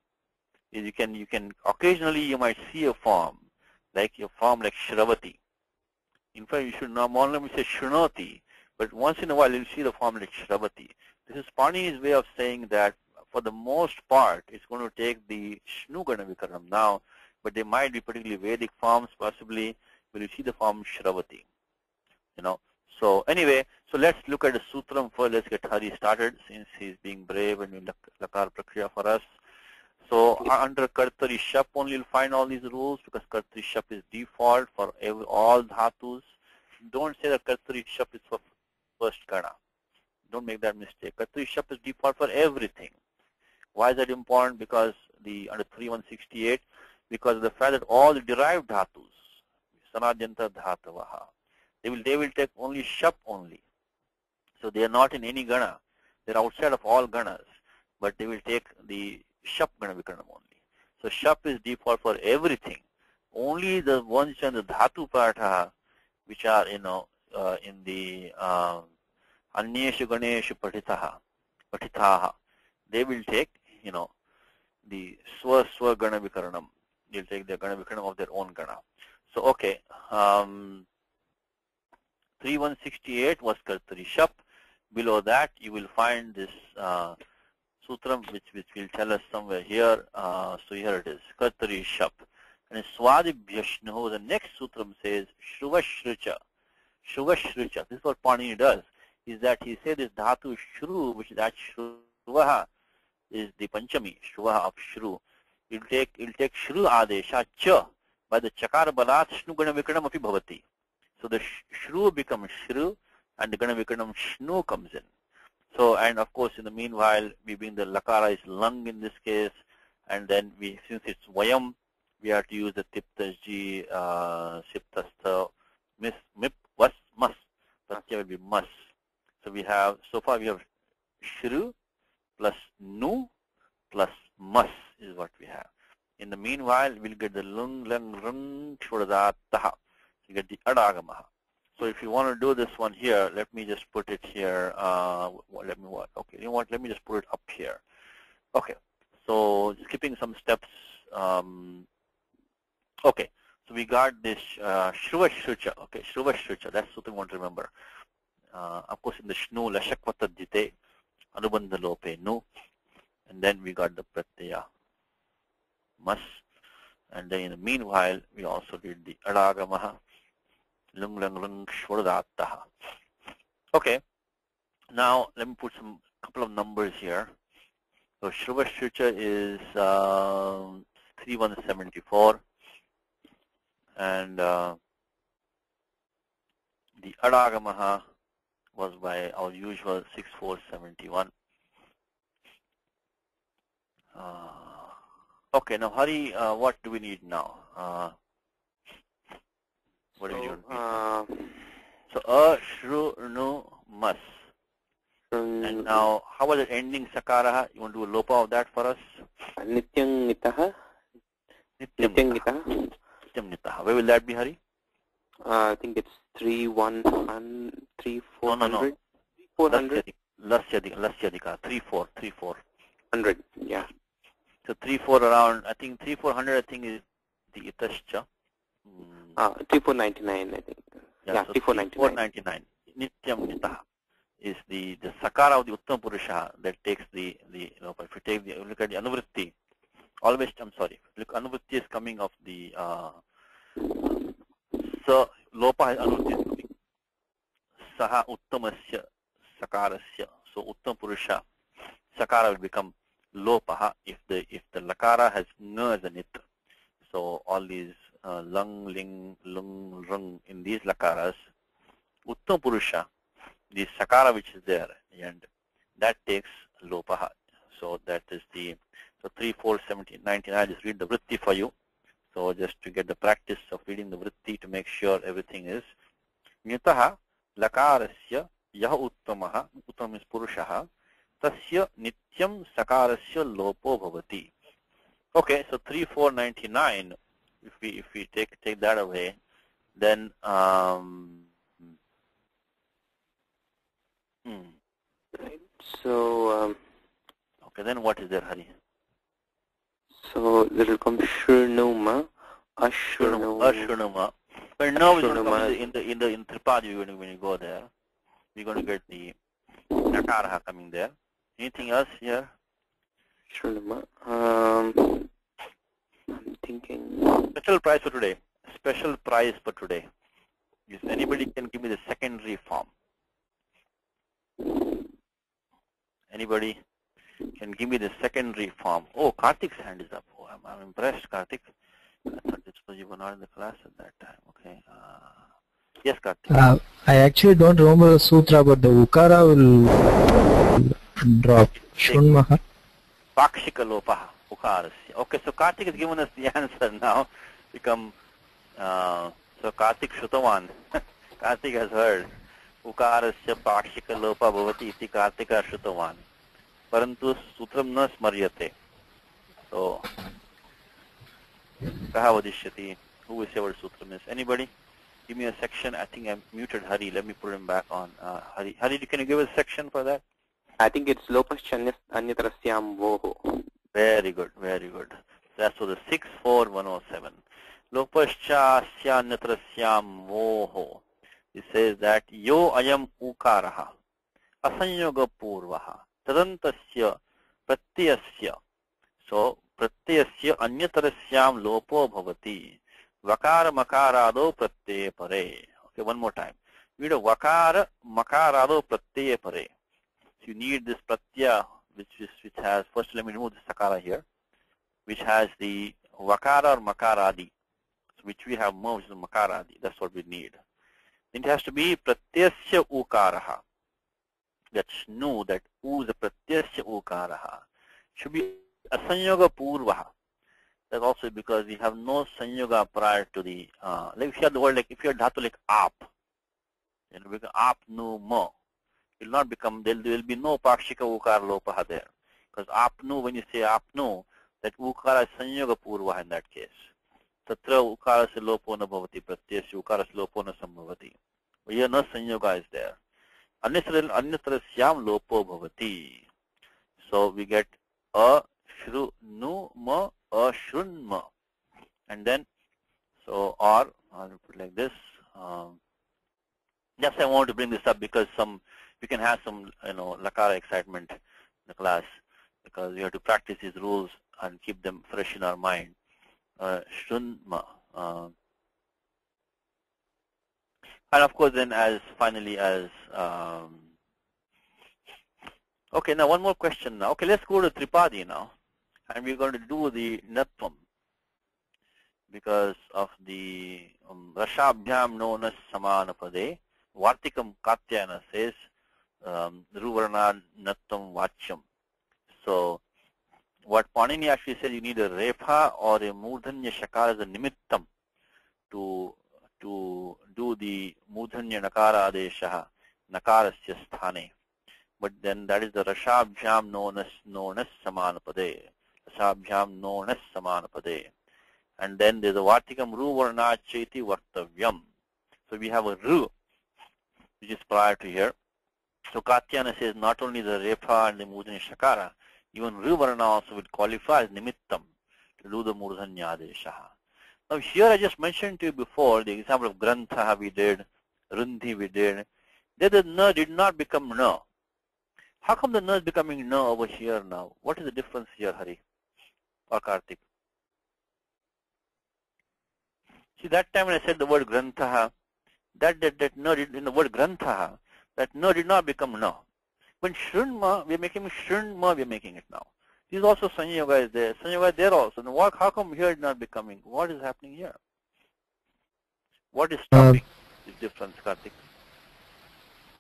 You can occasionally you might see a form like shravati. In fact, you should normally say shrunoti, but once in a while you'll see the form like shravati. This is Pani's way of saying that for the most part it's going to take the shnu gana vikaranam now, but they might be particularly Vedic forms possibly, but you see the form shravati. So anyway, so let's look at the sutram first. Let's get Hari started since he's being brave and doing Lakar Prakriya for us. So under Kartari Shap only you'll find all these rules because Kartari Shap is default for all dhatus. Don't say that Kartari Shap is for first Gana. Don't make that mistake. Kartari Shap is default for everything. Why is that important? Because under 3168, because of the fact that all the derived dhatus, Sanadhyanta Dhatavaha, they will take only Shap only. So they are not in any Gana. They are outside of all Ganas, but they will take the Shap Gana Vikaranam only. So Shap is default for everything. Only the ones which are in the Dhatu Patha, which are in the Anyeshu Ganeshu Patitaha, they will take the Swa Gana Vikaranam. They'll take the Gana Vikaranam of their own Gana. So okay, 3168 was Kartari Shap. below that you will find this sutram which will tell us somewhere here. So here it is, Kartari Shap. And Swadibhyashnu, the next sutram says Shruvashrucha. Shruvashrucha. This is what Panini does, is that he said this dhatu shru, which is that shruvaha, is the panchami, shruvaha of shru. He'll take shru adesha cha. By the chakara balat shnu gana vikranam api bhavati. So the shru becomes shru and the gana vikranam shnu comes in. So, and of course in the meanwhile, we being the lakara is lung in this case, and then since it's vayam, we have to use the tiptasji, siptastha, mip, was, mas. Pratyaya will be mas. So so far we have shru plus nu plus mas is what we have. In the meanwhile, we'll get the lung, lang, rung, shurada, taha. You get the adagamaha. So if you want to do this one here, let me just put it here. Okay, you know what? Let me just put it up here. Okay. So skipping some steps. Okay. So we got this Shruvashrucha. Okay, Shruvashrucha. That's something we want to remember. Of course, in the Shnu, Lashakvatadjite, Anubandha Lope, Nu. And then we got the Pratyaya, Mas. And then in the meanwhile, we also did the Adagamaha, Lung Lang Lung Shvardataha. Okay. Now, let me put couple of numbers here. So Shruvashrucha is 3174. And the Adagamaha was by our usual 6471. Okay, now Hari, what do we need now? What do we need? So shru, nu, mas. And now, how was it ending sakaraha? You want to do a lopa of that for us? Nityang nitaha. Nityang nitaha. Where will that be, Hari? I think it's 3,100, 3,400. No. 400. Lasyadika. 3,400. Yeah. So 3,400 around. I think 3,400. I think is the itascha. 3,499. I think. Yeah, so 3,499. Nityam nitaha is the sakara of the Uttam Purusha that takes the if you take look at the anuvritti. Always, I'm sorry. Look, anuvritti is coming of the so lopa anuvritti is coming. Saha uttamasya sakarasya. So uttam purusha sakara will become lopaha if the lakara has n as a nit. So all these lung, ling, lung, rung in these lakaras, uttam purusha, the sakara which is there, and that takes lopaha. So that is the 3,499. I'll just read the vritti for you. So just to get the practice of reading the vritti to make sure everything is nitaha lakarasya yaha uttamaha, uttam is purushaha, tasya nityam sakarasya lopo bhavati. Okay, so 3,499. If we take that away, then Right. So okay, then what is there, Hari? so there will come Shurnuma, Ashurnuma. Ashurnuma. But now it's going to come in Tripadi when you go there. We're going to get the Nakaraha coming there. Anything else here? Shurnuma. I'm thinking. Special prize for today. Special prize for today. If anybody can give me the secondary form. Anybody can give me the secondary form? Oh, Karthik's hand is up. Oh, I'm impressed, Karthik. I thought you were not in the class at that time. Okay. Yes, Karthik. I actually don't remember the sutra, but the ukara will drop. Shunmaha. Pakshika lopaha. Ukarasya. Okay, so Karthik has given us the answer now. So Karthik Shutavan. Karthik has heard. Ukarasya pakshika lopa bhavati iti Karthika Shutavan. Parantu sutram na smaryate. So, kaha vadishyati. Who will say what sutram is? Anybody? Give me a section. I think I muted Hari. Let me put him back on. Hari, can you give us a section for that? I think it's Lopaschanya Anyatrasyam Voho. Very good, very good. That's for the 64107. Lopascha Syanyatrasyam Voho. It says that Yo Ayam Ukaraha. asanyogapurvaha tadantasya pratyasya. So pratyasya anyatarasyam lopo bhavati vakara makarado pratyaya pare. Okay, one more time. We need a vakara makarado pratyaya pare. So you need this pratyaya which has, first let me remove the sakara here, which has the vakara or makaradi, which we have merged the makaradi. That's what we need. It has to be pratyasya ukaraha. That's nu, that u is a pratyasya ukaraha. Should be asanyoga purvaha. That's also because we have no sanyoga prior to the, like if you have the word, like if you have dhatu like ap, you know, because ap nu ma, it will not become, there will be no pakshika ukara lopaha there. Because apnu, when you say apnu, that ukara is sanyoga purvaha in that case. Tatra ukara se lopo na bhavati, pratyasya ukara se lopo na sambhavati. But here no sanyoga is there. Anyatra syam lopo bhavati. So we get a shru nu ma a shrun ma. And then, so or I'll put like this. Just I want to bring this up because we can have some, you know, lakara excitement in the class, because we have to practice these rules and keep them fresh in our mind. Shrun ma. And of course, then as finally as okay, now one more question now. Okay, let's go to Tripadi now, and we're going to do the Natvam because of the Rashabhyam Nona Samanapade. Vartikam Katyayana says Ruvarna Natvam Vachyam. So what Panini actually said, you need a Refa or a Murdhanya Shakara as a Nimittam to do the Murdhanya Nakara Adeshaha Nakarasya Sthane. But then that is the Rashabhyam known as Samanapade. Rashabhyam known as Samanapade. And then there's a Vartikam Ru Varna Cheti Vartavyam. So we have a Ru, which is prior to here. So Katyayana says not only the Refa and the Murdhanya Shakara, even Ru Varna also will qualify as Nimittam to do the Murdhanya Adeshaha. Now here I just mentioned to you before, the example of Grantha we did, Rundi we did, there the Na did not become Na. How come the Na is becoming Na over here now? What is the difference here, Hari or Karthik? See, that time when I said the word Grantha, that Na did, in the word Grantha, that Na did not become Na. When Shrunma, we are making Shrunma, we are making it now. This is also Sanyoga is there. Sanyoga is there also. Now, how come here it's not becoming? What is happening here? What is stopping this difference, Karthik?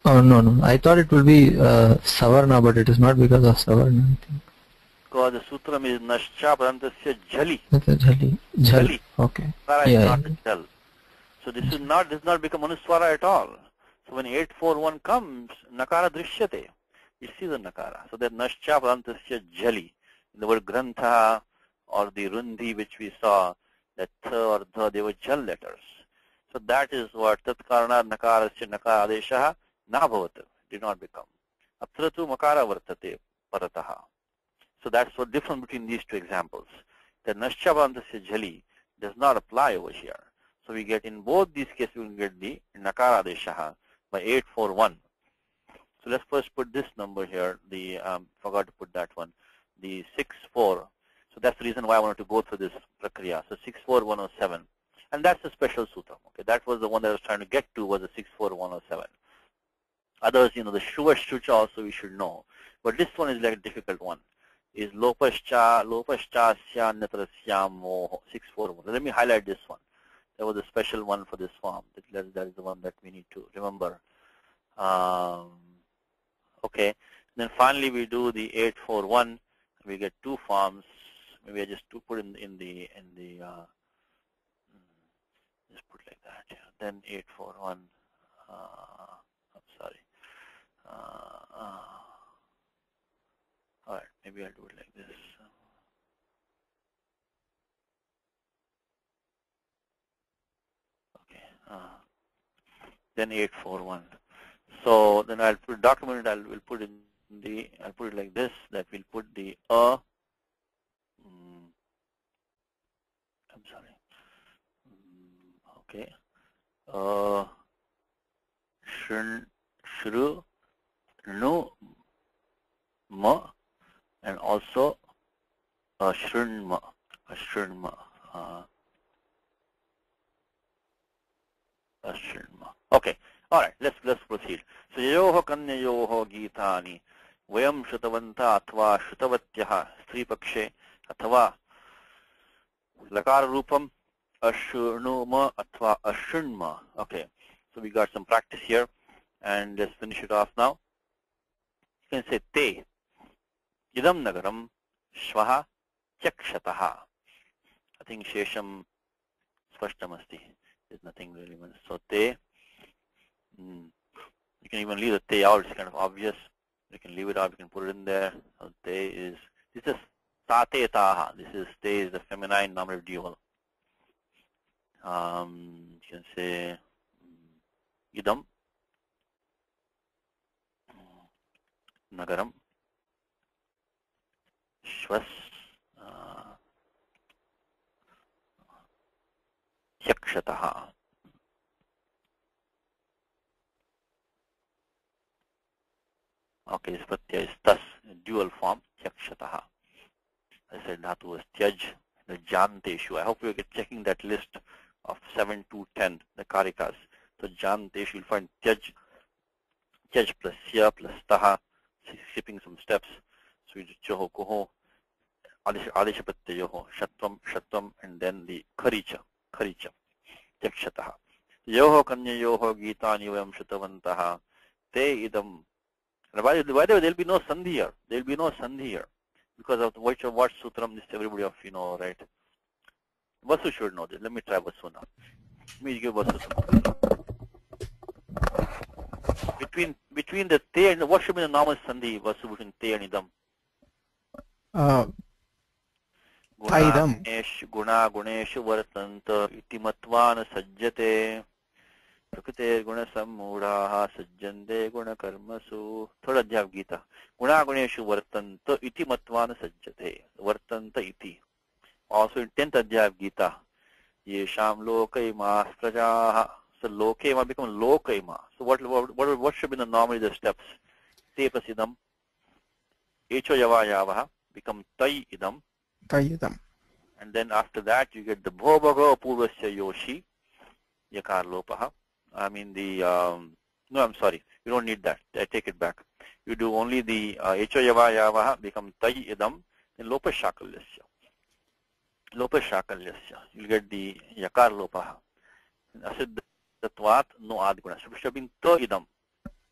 Oh, no. I thought it will be Savarna, but it is not because of Savarna, I think. Because the sutram is Nascha Prantasya Jali. Jali. Jali. Okay. Swara is not a Jal. So this does not become Anuswara at all. So when 841 comes, Nakara Drishyate. You see the Nakara. So that Nascha Prantasya Jali. In the word Grantha or the Rundi which we saw, that Th or Dha, they were Jal letters. So that is what Tat Karana Nakarasya Nakara Adeshaha Nabhavata did not become. Atratu Makara Vartate Parataha. So that's the difference between these two examples. The Nascha Prantasya Jali does not apply over here. So we get in both these cases, we will get the Nakara Adeshaha by 841. So let's first put this number here. The forgot to put that one. The 64. So that's the reason why I wanted to go through this prakriya. So 64107. And that's a special sutra. Okay, that was the one that I was trying to get to, was the 64107. Others, you know, the Shuva Shucha also we should know. But this one is like a difficult one. Is Lopascha Sya Natrasyamo 641. Let me highlight this one. There was a special one for this form. That is the one that we need to remember. Okay. Then finally we do the 841. We get two forms. Maybe I just put in the just put like that. Yeah. Then 841. I'm sorry. All right. Maybe I'll do it like this. Okay. Then 841. So then I'll put document. We'll put in the. I'll put it like this. That we'll put the I'm sorry. Okay. Shru nu ma, and also ashrinma. Ashrinma. Ashrinma. Okay. All right. Let's proceed. So yayoho kanyayoho gitani vayam shrutavanta athva shrutavatyah stri pakshe athva lakara rupam ashrunuma athva ashrinma. Okay. So we got some practice here, and let's finish it off now. You can say te idam nagaram shvaha chakshataha. I think shesham spashtamasti. There's nothing really. So te, you can even leave the te out. It's kind of obvious. You can leave it out. You can put it in there. So te is, this is sate taha. This is te is the feminine nominative dual. You can say idam nagaram shvas yakshataha. Okay, this pratyaya is thus dual form yakshataha. I said dhatu was tyaj, the janteshu. I hope you are checking that list of 7 to 10, the karikas. So janteshu, you'll find tyaj plus sya plus taha, skipping some steps. So you just joho koho, adesha pratyayoho, shatvam, and then the kharicha, yakshataha. Yoho kanyayoho gitani vayam shrutavantaha, te idam. By the way, there will be no sandhi here. There will be no sandhi here. Because of what sutram, this everybody of you know, right? Vasu should know this. Let me try Vasu now. Let me give Vasu some. Between the te and what should be the normal sandhi, Vasu, between te and idam? Idam. Guna guneshu vartanta itimatvan sajjate प्रकृते गुण सम्मूढ़ाः सज्जन्ते गुण कर्मसु. थोड़ा अध्याय गीता. गुणागुणेषु वर्तन्त इति मत्वान सज्जते. वर्तन्त इति. Also in 10th अध्याय गीता. येषां लोकैमाः प्रजाः. So lokema become lokema. So what should be the normally the steps? Te plus idam. Echo yava yavaha become tai idam. Tayyidam. And then after that you get the bhobago purvasya yoshi. Yakar lopaha. I mean the, no, I'm sorry, you don't need that. I take it back. You do only the echo yava yavaha become tai idam, then lopa shakalyasya. Lopa shakalyasya. You'll get the yakar lopaha. Asiddhatvat no adguna. So it should have been ta idam,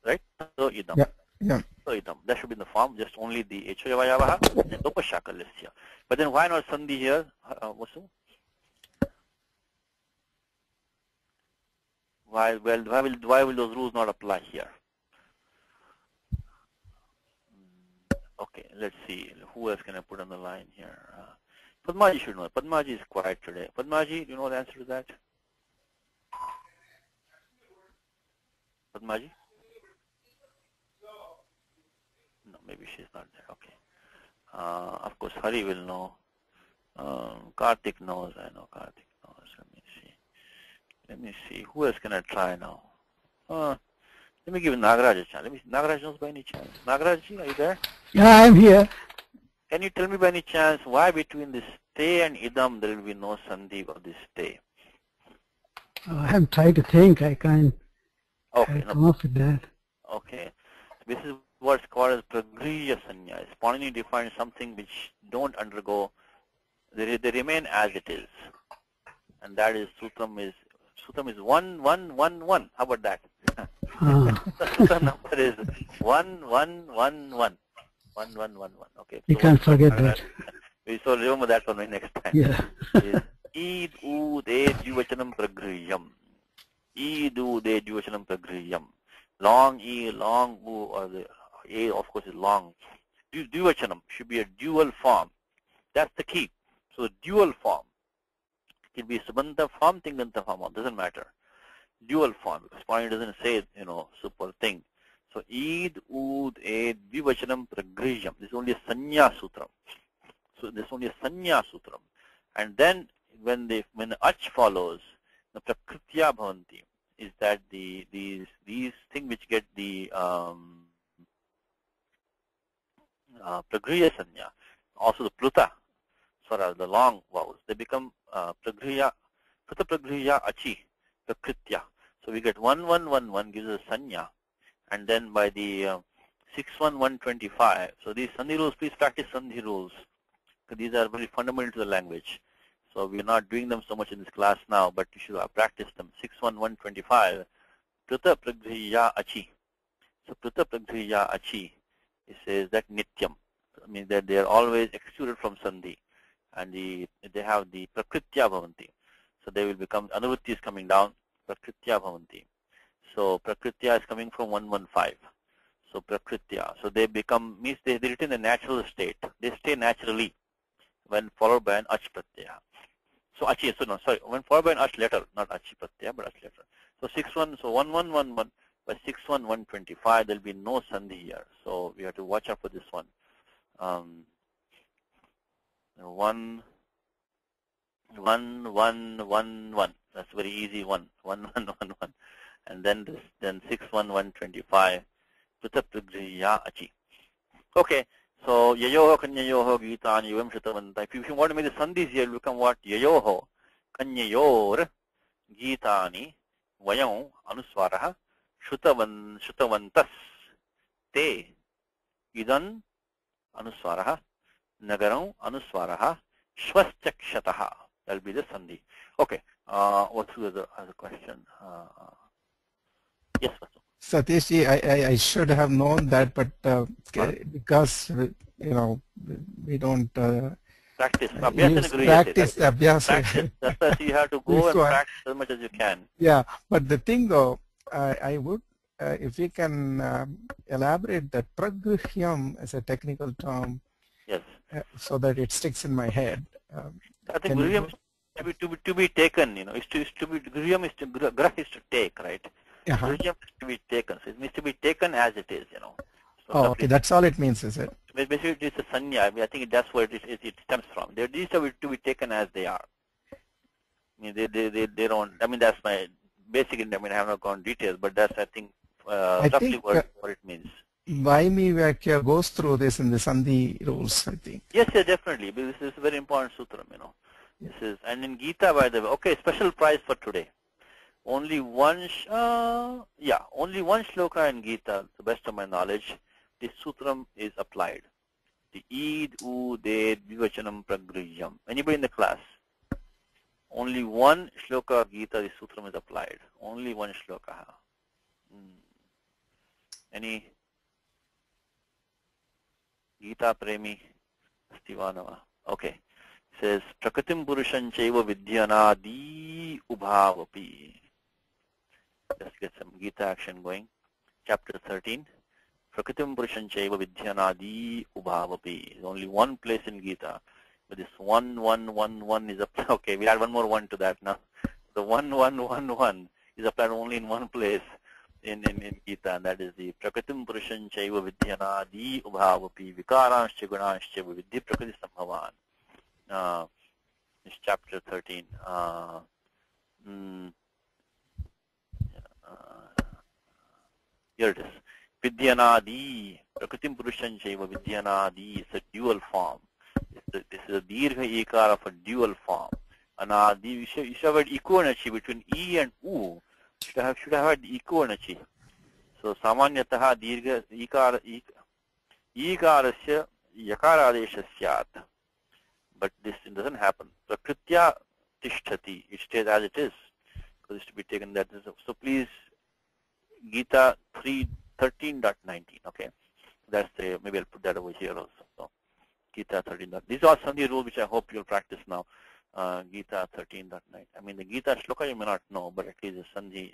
right? Ta idam. Yeah. Ta idam. That should be in the form, just only the echo yava yavaha and lopa shakalyasya. But then why not sandhi here, Vasu? Why will those rules not apply here? Okay, let's see. Who else can I put on the line here? Padmaji should know. Padmaji is quiet today. Padmaji, do you know the answer to that? Padmaji? No, maybe she's not there. Okay. Of course, Hari will know. Karthik knows. I know Karthik knows. Let me see. Who else can I try now? Let me give Nagaraj a chance. Nagaraj knows by any chance. Nagaraj, are you there? Yeah, I'm here. Can you tell me by any chance why between this te and idam there will be no sandhi of this te? I'm trying to think. I can't come up with that. Okay. This is what's called as pragriya sanya. Spontaneity defines something which don't undergo, they remain as it is. And that is Sutram is 1, 1, 1, 1. How about that? The Sutra number is 1, 1, 1, 1. 1, 1, 1, 1. Okay. You can't forget that. So remember that for me next time. Yeah. Id ud ed yuvachanam pragriyam. Id ud ed yuvachanam pragriyam. Long e, long u, or the a of course is long. Dvivachanam should be a dual form. That's the key. So dual form. It can be Subanta form, Tinganta form, doesn't matter. Dual form, because point doesn't say, super thing. So, Id, Ud, Ed, Vivachanam, Pragriham. This is only a Sanya Sutram. So, this is only a Sanya Sutram. And then, when the Ach follows, the Prakritya Bhavanti is that these things which get the Pragriya Sanya. Also the Pluta, Swara, the long vowels, they become Pragriya, Pluta Pragriya Achi, Prakritya. So we get 1111 gives us Sanya, and then by the 61125, so these Sandhi rules, please practice Sandhi rules. These are very fundamental to the language. So we're not doing them so much in this class now, but you should practice them. 61125, Pluta Pragriya Achi. So Pluta Pragriya Achi, it says that Nityam. I mean that they are always excluded from Sandhi, and they have the Prakritya Bhavanti. So they will become, Anuvritti is coming down, Prakritya Bhavanti. So Prakritya is coming from 115. So Prakritya. So they become, means they retain a natural state. They stay naturally when followed by an Ach Pratyaya. So Achi, so no, sorry, when followed by an Ach letter, not Achi Pratyaya, but Ach letter. So 1111 by 61125, there will be no Sandhi here. So we have to watch out for this one. 1111. That's very easy one. 1111. And then 61125. Pluta Pragriya Achi. Okay. So Yayoho Kanyayoho Gitani Yuvam Shrutavanta. If you want to make the Sandhis here, it will become what? Yayoho Kanyayor Gitani Vayam Anuswaraha Shrutavantas Te Idan Anuswaraha Nagaram Anuswaraha Shvaschakshataha. That will be the Sandhi. Okay. What's the other question? Yes, Vasu. Satishji, I should have known that, but because we don't practice. Practice. That's why you have to go and practice as much as you can. Yeah, but the thing though, I would, if we can elaborate that Pragrihyam as a technical term, yes, so that it sticks in my head. I think Grihyam is to be taken. Is to be Grihyam is to Grah is to take, right? Grihyam is to be taken. So it needs to be taken as it is. So okay, that's all it means, is it? Basically, it's a sanya. I think that's where it stems from. These are to be taken as they are. I mean, they don't. I mean, that's my basic. I mean, I have not gone details, but that's I think roughly what it means. Vaimi Vakya goes through this in the Sandhi rules, I think. Yes, definitely. Because this is a very important sutram, This is, and in Gita, by the way, okay, special prize for today. Only one shloka in Gita, to the best of my knowledge, this sutram is applied. The Id Ude Vivachanam Pragrihyam. Anybody in the class? Only one shloka of Gita, this sutram is applied. Only one shloka. Any Gita Premi Astivanava? Okay. It says Prakatim Purushan Chaiva Vidyanadi Ubhavapi. Let's get some Gita action going. Chapter 13. Prakatim Purushan Chaiva Vidyanadi Ubhavapi. There's only one place in Gita. But this 1111 is applied. Okay, we add one more one to that now. The 1111 is applied only in one place in Gita, and that is the Prakatim Purushan Chaiva Vidyanadi Ubhavapi Vikaranscha Gunanscha Vidhi Prakriti Sambhavan. It's chapter 13. Here it is. Vidyanadi, Prakritim Purushan Chaiva Vidyanadi is a dual form. This is a Dirgha Ikara of a dual form. Anadi, you should have had equivalency between E and U. Should have had equivalency. So Samanyataha Dirgha Ikarasya Yakaradesha Syat. But this doesn't happen. Prakritya Tishtati, it stays as it is. Because it's to be taken that. So please, Gita 13.19. Okay, that's the, maybe I'll put that over here also. So, Gita 13. These are Sandhi rules which I hope you'll practice now. Gita 13.9. I mean, the Gita shloka you may not know, but at least the Sandhi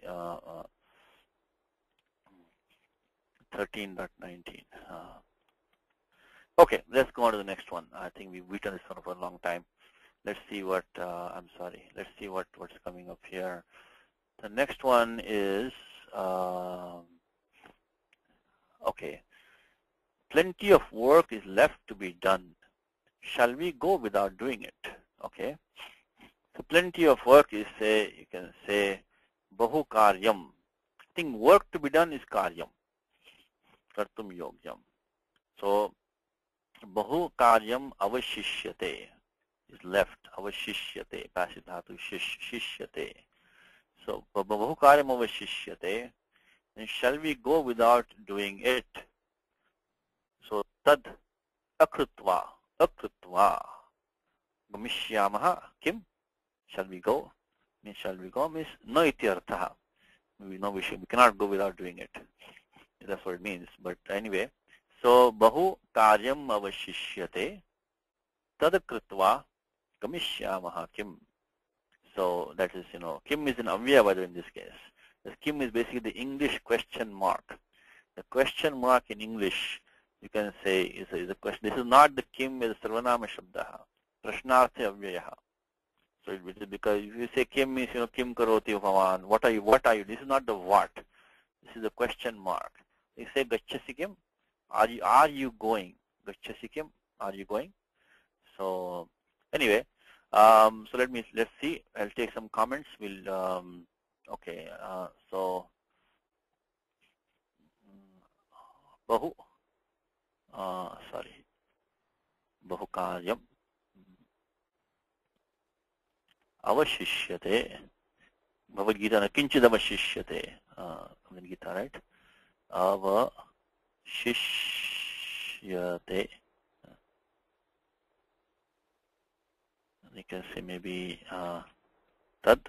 13.19. Okay, let's go on to the next one. I think we've done this one for a long time. Let's see what, let's see what's coming up here. The next one is, okay, plenty of work is left to be done. Shall we go without doing it? Okay. So plenty of work is, say, you can say, bahu karyam. I think work to be done is karyam. Kartum yogyam. So Bahu karyam avashishyate is left. Avashishyate, passive dhatu, shishyate. So, bahu karyam avashishyate. And shall we go without doing it? So, tad akrutva, akrutva. Gamishyamaha, kim? Shall we go? Means shall we go? Means no ityartha. We cannot go without doing it. That's what it means. But anyway, so bahu karyam avashishyate tad krutva gamishyamaha kim. So that is, kim is an avyavada in this case. The kim is basically the English question mark. The question mark in English, you can say, is a question. This is not the kim as sarvanama shabdaha. Prashnartha avyayaha. So it is because if you say kim means, kim karoti bhavan, what are you? This is not the what. This is a question mark. You say gacchasi kim, are you going? Gacchasi kim, are you going? So anyway, so let's see. I'll take some comments. We'll okay. So bahu bahu karyam avashishyate. Bhagavad Gita na kinchid avashishyate. Bhagavad Gita, right? Avashishyate. You can say maybe tad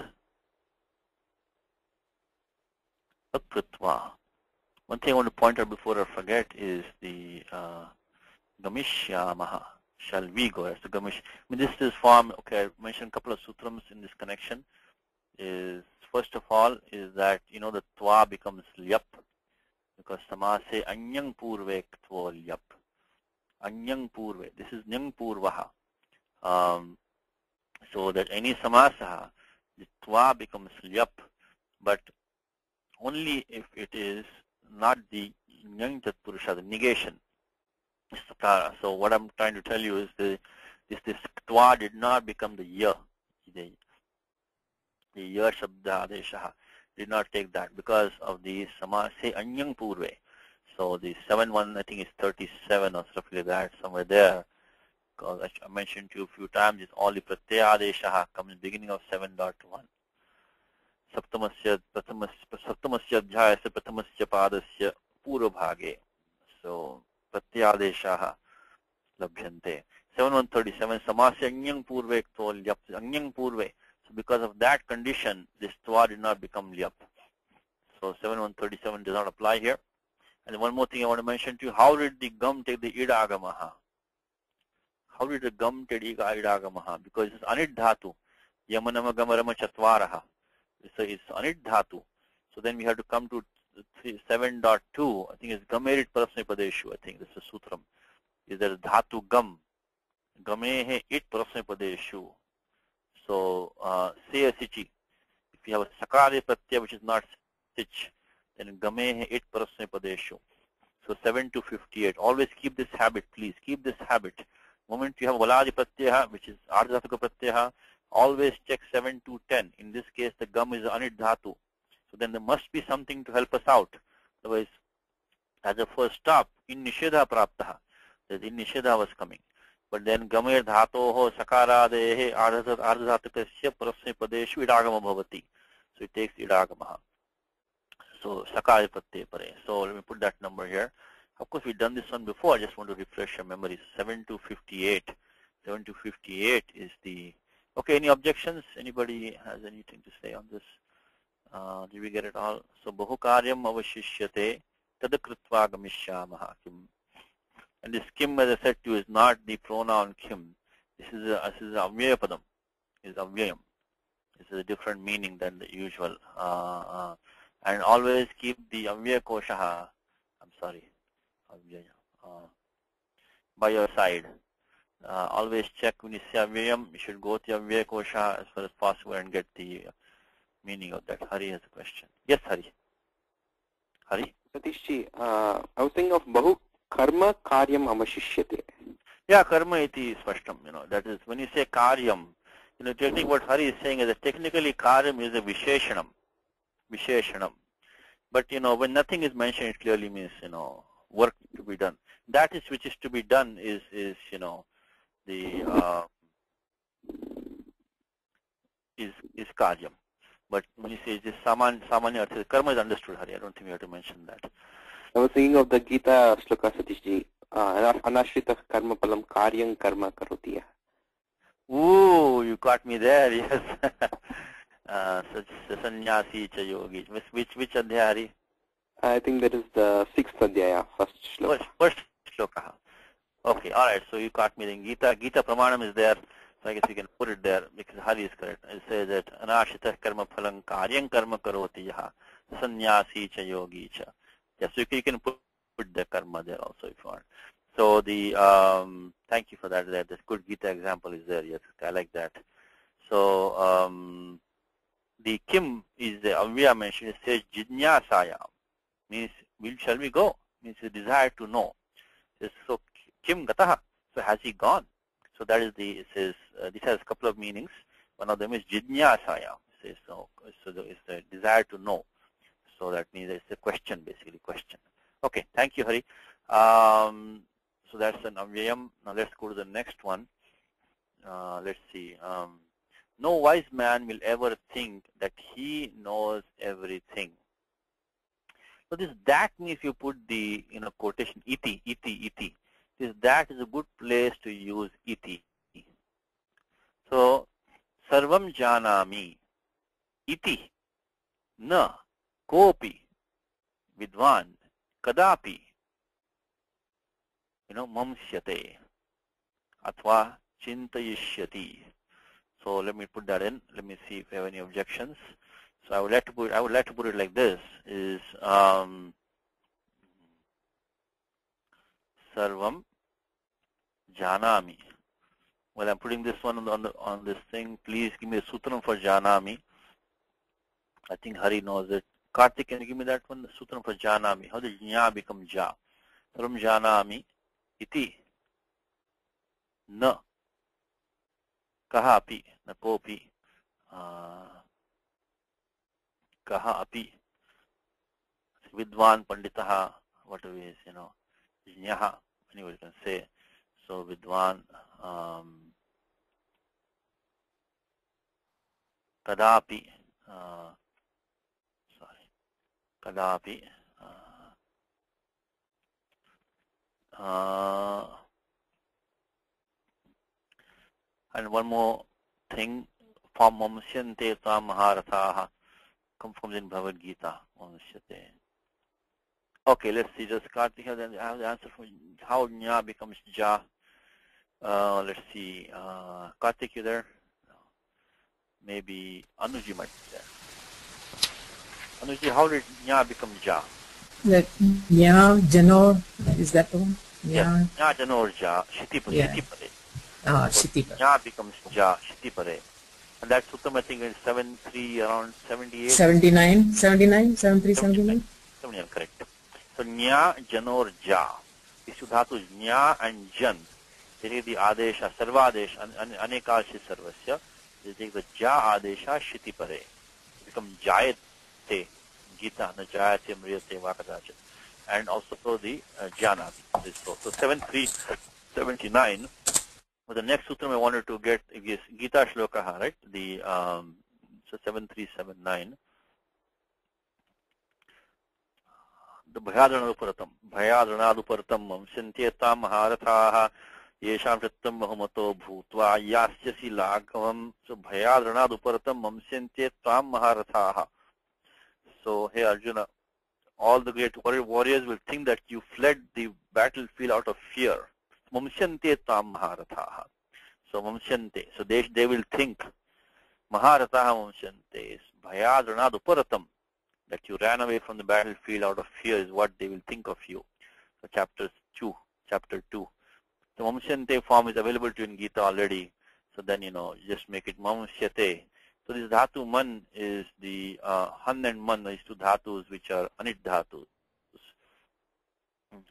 akrutva. One thing I want to point out before I forget is the gamishyamaha. Shall we go? So gamish. I mean, this is form. Okay, I mentioned a couple of sutrams in this connection. Is first of all is that the twa becomes lyap because samase anyang purve ktvo lyap. Anyang purve. This is nyang purvaha. So that any samasaha, the twa becomes lyap, but only if it is not the nyang tatpurusha, the negation. So what I'm trying to tell you is this twa did not become the ya. The ya shabda adeshaha did not take that because of the samase anyang purve. So the 7-1 I think is 37 or stuff like that, somewhere there. Because I mentioned to you a few times, it's only pratyaya adeshaha comes in the beginning of 7.1. Saptamasya adhyayasya prathamasya padasya purvabhage. So pratyaya adeshaha labhyante. 7.137 samasya anyang purve ktol lyap. Anyang purve. So because of that condition, this twa did not become lyap. So 7.137 does not apply here. And one more thing I want to mention to you, how did the gum take the idagamaha? How did the gum take the idagamaha? Because it's anid dhatu. Yamanama gamarama chatvaraha. So it's anid dhatu. So then we have to come to 7.2. I think it's gamerit parasmay padeshu. I think this is sutram. Is there dhatu gam? Gamehe it parasmay padeshu. So say a sichi. If you have a sakari pratyaya which is not sich, then gamehe it parasmay padeshu. So 7 to 58. Always keep this habit, please. Keep this habit. Moment you have valadi pratyaya, which is ardhataka pratyaya, always check 7 to 10. In this case, the gum is anid dhatu. So then there must be something to help us out. Otherwise, as a first stop, in nishedha praptaha. That in nishedha was coming. But then gamer dhatoho sakaradehe ardhatakasya parasmay padeshu idagama bhavati. So it takes idagamaha. So sakari pratyaya pare. So let me put that number here. Of course, we've done this one before. I just want to refresh your memories. 7 to 58. 7 to 58 is the... Okay, any objections? Anybody has anything to say on this? Did we get it all? So, bahu karyam avashishyate tadakrutva gamishyamaha kim. And this kim, as I said to you, is not the pronoun kim. This is avyaya padam. Is avyayam. This is a different meaning than the usual. And always keep the avyaya koshaha. I'm sorry. By your side. Always check when you say avyayam, you should go to avyaya kosha as far as possible and get the meaning of that. Hari has a question. Yes, Hari. Hari? Satishji, I was thinking of bahu karma karyam avashishyate. Yeah, karma iti spashtam. That is, when you say karyam, technically what Hari is saying is that technically karyam is a visheshanam. Visheshanam. But, when nothing is mentioned, it clearly means, work to be done. that is which is to be done is you know, the is karyam. But when you say this samanya artha, karma is understood, Hari. I don't think we have to mention that. I was thinking of the Gita shloka, Satish ji. Anashrita karma palam karyam karma karoti. Ooh, you caught me there, yes. Sannyasi cha yogi. Which adhyaya, Hari? I think that is the 6th adhyaya, first shloka. First shloka. Okay, alright, so you caught me in Gita. Gita Pramanam is there, so I guess you can put it there because Hari is correct. It says that anashita karma phalam karyam karma karoti yaha sannyasi cha yogi cha. Yeah, so you can put the karma there also if you want. So the thank you for that. That good Gita example is there. Yes, I like that. So the kim is the Avya mentioned. It says jidnyasaya, means shall we go? Means a desire to know. So kim gataha. So has he gone? So that is the, it says this has a couple of meanings. One of them is jidnyasaya. It says so it's the desire to know. So that means it's a question, basically question. Okay, thank you, Hari. So that's an avyayam. Now let's go to the next one. Let's see. No wise man will ever think that he knows everything. So this that means you put the quotation iti. This that is a good place to use iti. So sarvam janami iti na kopi vidvan kadapi mamsyate athva chintayishyati. So let me put that in. Let me see if I have any objections. So I would like to put it like this: is sarvam janami. Well, I'm putting this one on this thing. Please give me a sutram for janami. I think Hari knows it. Karthik, can you give me that one? The sutram for janami. How does nya become ja? Sarvam janami iti na kaha api na kopi kaha api vidvan panditaha, whatever is, jnyaha, anyway you can say. So vidvan kadapi kadapi and one more thing, from mamsyante tam maharathaha, come from in Bhagavad Gita. Mamsyate. Okay, let's see. Does Karthik have the answer for how nya becomes ja? Let's see. Karthik, you there? Maybe Anuji might be there. Anuji, how did nya become ja? That nya janor, is that the one? Yes, nya janor ja, shitipare. Shitipare. Nya becomes ja, shitipare. And that suttam I think is 73, around 78. 79, 73, 79. 79, correct. So nya janor ja. These two dhatus, nya and jan, they take the adesha, sarvadesh, anekashi sarvasya. They take the ja adesha, shitipare. Become jayate, gita, na jayate, mriyate, vakadacha. And also the janati. So 73, 79. But the next sutram I wanted to get is Gita Shlokaha, right? The so 7379. The Bhayadranaduparatam Mamsyantyetam Maharathaha Yesham Chattam Mahumato Bhutva Yasyasi Laghavam. So Bhayadranaduparatam Mamsyantyetam Maharathaha. So hey Arjuna, all the great warriors will think that you fled the battlefield out of fear. Mamsyante tam maharathaha. So mamsyante. So they will think maharathaha mamsyante is bhayadranaduparatam, that you ran away from the battlefield out of fear is what they will think of you. So chapter 2. The mamsyante form is available to you in Gita already. So then just make it mamsyate. So this dhatu man is the han and man, these two dhatus which are anit dhatus.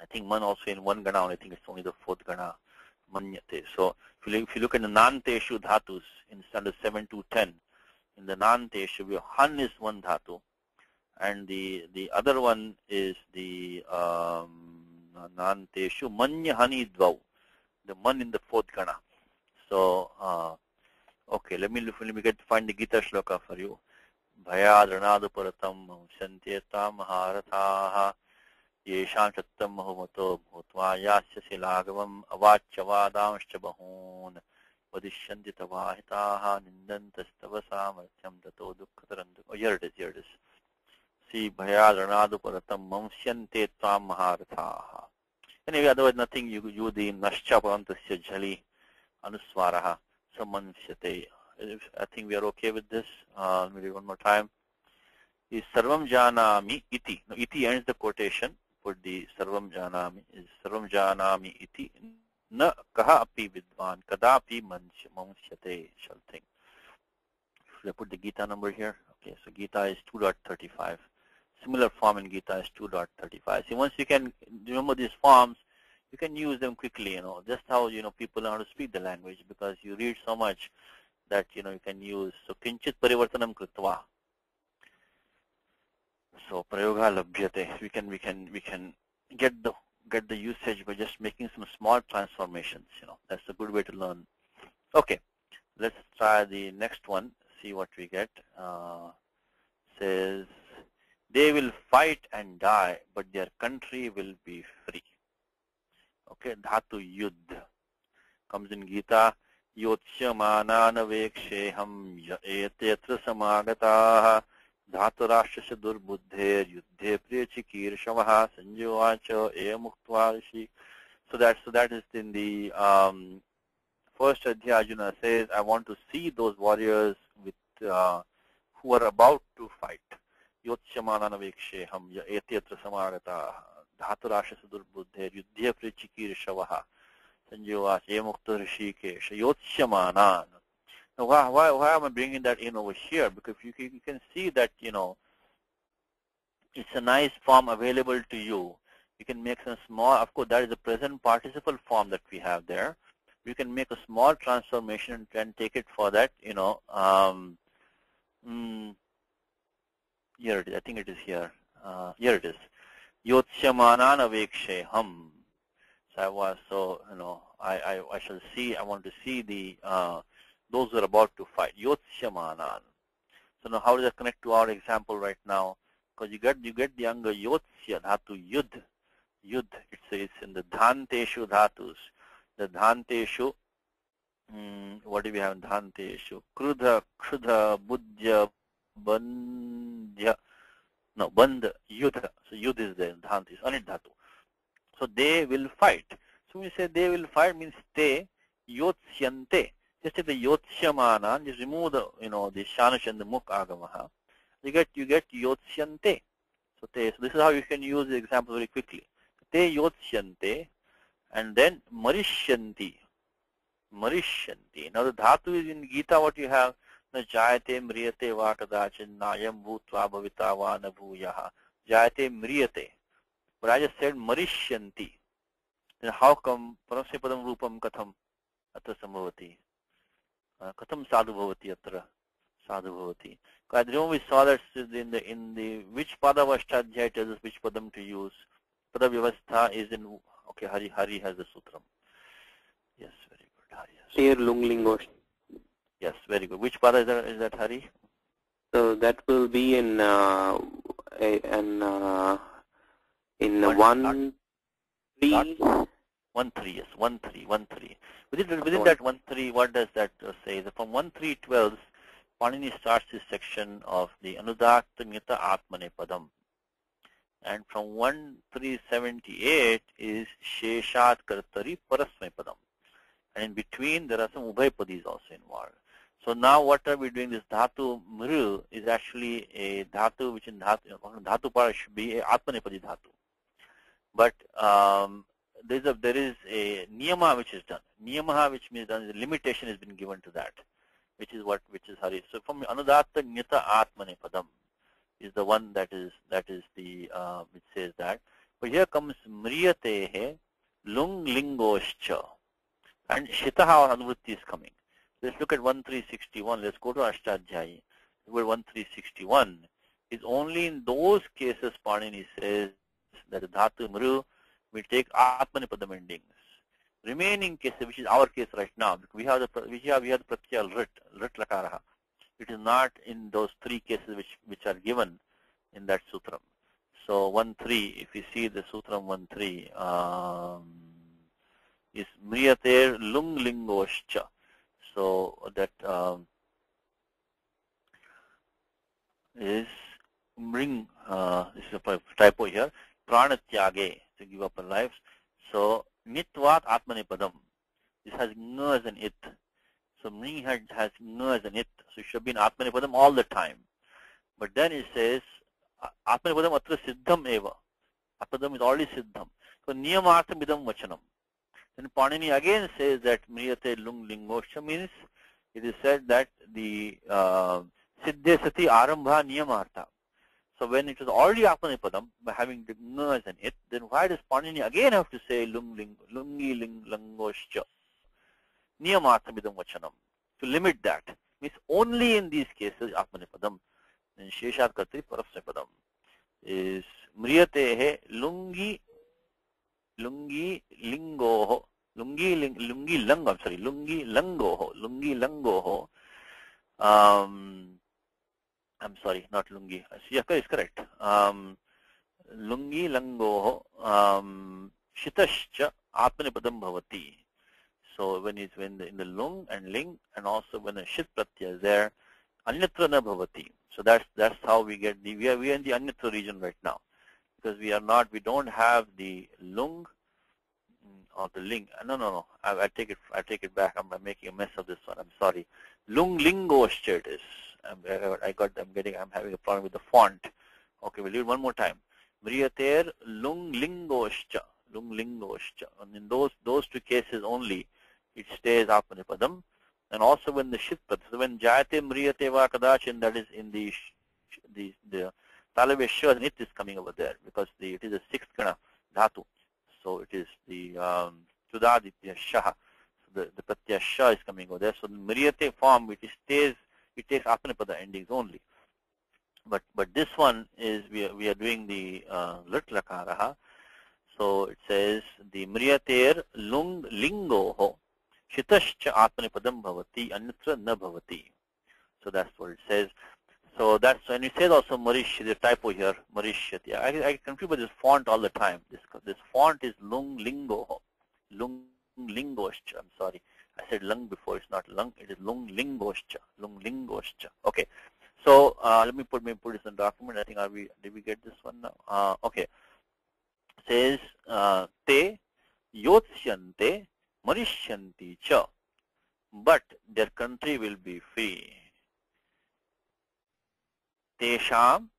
I think man also in one gana, I think it's only the fourth gana, manyate. So if you look at the nanteshu dhatus in standard 7 to 10, in the nanteshu, han is one dhatu, and the other one is the Nanteshu Manyahani Dvau. The man in the fourth gana. So, okay, let me find the Gita shloka for you. Bhayadranadu paratam shantyeta maharathaha yesham chattam mahumato bhutva yasya silagavam avachyavadamscha bahun vadishyanti tavahitaha nindantastava samarthyam tato dukkatarandu. Oh, here it is. See, Bhayadranadu paratam mamsyante tvam maharathaha. Anyway, otherwise nothing, you the nascha parantasya jhali anuswaraha samansyate. I think we are okay with this. Let me read one more time. Is sarvam janami iti. Now, iti ends the quotation. Put the sarvam janami. Is sarvam janami iti. Na kaha api vidvan kadapi mansyate shall think. Should I put the Gita number here? Okay, so Gita is 2.35. Similar form in Gita is 2.35. See, once you can remember these forms, you can use them quickly, just how, people know how to speak the language, because you read so much that, you can use. So, kinchit parivartanam kritva. So, prayoga labhyate. We can get the usage by just making some small transformations, That's a good way to learn. Okay, let's try the next one, see what we get. Says, they will fight and die, but their country will be free. Okay, dhatu yuddha comes in Gita. Yotsyamanana veksheham etetra samagataha dhaturashasya durbuddher yuddhe priyachikirshavaha sanjuvacha emuktva. So that is in the first adhyaya. Arjuna says, I want to see those warriors with who are about to fight. Yotsyamanana veksheham etetra samagataha dhaturashasya durbuddher yuddhe priyachikirshavaha sanjuvacha emukta rishikesh yotsyamanana. Now, why am I bringing that in over here? Because you can see that, it's a nice form available to you. You can make some small, of course, that is the present participle form that we have there. You can make a small transformation and take it for that, here it is. I think it is here. Here it is. Yotsyamanana veksheham. So I shall see. I want to see the those who are about to fight. Yotshyamanan. So now, how does that connect to our example right now? Because you get the younger yotsya dhatu yud. It's in the dhanteshu dhatus. The dhanteshu. What do we have in dhanteshu? Krudha, kshudha, budya, bandya. No, band, yudha. So yud is there. Dhant is anit dhatu. So they will fight. So when we say they will fight, means te yotsyante. Just take the yotshyamana, just remove the the shanash and the muk agamaha. You get yotsyante. So this is how you can use the example very quickly. Te yotsyante, and then marishyanti. Now the dhatu is in Gita. What you have? Na jayate mriyate vakadachin nayam bhutva bhavita va na bhuyaha. Jayate mriyate. But I just said marishyanti. Then how come parasyapadam rupam katham atra sambhavati? Katham sadhu bhavati atra sadhu bhavati. I remember we saw that in the which pada of Ashtadhyaya tells us which padam to use. Pada vyavastha is in, okay, Hari has the sutram. Yes, very good. Hari has. Here lunglingosh. Yes, very good. Which pada is that Hari? So that will be in 1, 3. 1, 3, yes, 1, 3. Within that 1, 3, what does that say? From 1, 3, 12, Panini starts this section of the Anudakta Nyata Atmane Padam. And from 1, 3, 78 is Sheshat Kartari Parasmay Padam. And in between, there are some Ubhaypadis also involved. So now what are we doing? This Dhatu Mru is actually a Dhatu, which in Dhatu Para should be a Atmanepadi Dhatu. But there is a niyama which is done. Niyama which means done, the limitation has been given to that, which is Hari. So from Anudatta Nyata Atmane Padam is the one that is the which says that. But here comes Mriyatehe Lung Lingoscha, and Shitaha Anuvritti is coming. Let's look at 1361. Let's go to Ashtadhyayi. Where 1361 is only in those cases Panini says that the Dhatu Mru we take Atmanipadam endings. Remaining cases, which is our case right now, we have the pratyal rit lakaraha. It is not in those three cases which are given in that sutram. So 1.3, if you see the sutram 1.3, is mriyater lung lingoscha. So that is bring, this is a typo here, pranatyage, to give up our lives. So nitvat atmanipadam, this has ng as an it. So mring has ng as an it, so it should be in atmanipadam all the time. But then it says atmanipadam atra siddham eva. Atmanipadam is already siddham. So niyamartham idam vachanam. Then Panini again says that mriyate lung lingoscha means it is said that the siddhe sati arambha niyamartha. So when it is already Atmanipadam, by having the ng as an it, then why does Panini again have to say lungi langoscha? Niyamarthamidam vachanam. To limit that. Means only in these cases Atmanipadam. Then Sheshat Katri Parasnapadam is mriyatehe lungi lingoho. Lungi langoho. I'm sorry, not lungi. Yeah, it's correct. Lungi langoho shitascha atmanipadam bhavati. So when it's in the lung and ling, and also when the shit pratyaya is there, anyatra na bhavati. So that's how we get the we are in the anyatra region right now, because we don't have the lung or the ling. No. I take it back. I'm making a mess of this one. I'm sorry. Lung lingoscha it is. I'm having a problem with the font. Okay, we'll do it one more time. Mriyater lung lingoscha. And in those two cases only, it stays Atmanipadam. And also when the shitpat, so when jayate mriyate va kadachin, that is in the talave sha, and it is coming over there, because it is a sixth gana dhatu. So it is the Sudaditya Shah. So the Pratyaya Shah is coming over there. So the Mriyate form, it takes Atmanipada endings only. But this one is we are doing the Lit Lakaraha. So it says the Mriyater lung lingoho shitascha Atmanipadam bhavati anyatra na bhavati. So that's what it says. So that's, and it says also Marish, the typo here, Marishyati. I confuse with this font all the time. This font is lung lingoho. Lung lingoscha. I'm sorry. I said lung before. It's not lung. It is lung lingoscha. Lung lingoscha. Okay. So let me put this in the document. I think did we get this one now? Okay. It says te yotsyante marishyanti cha, but their country will be free. Tesham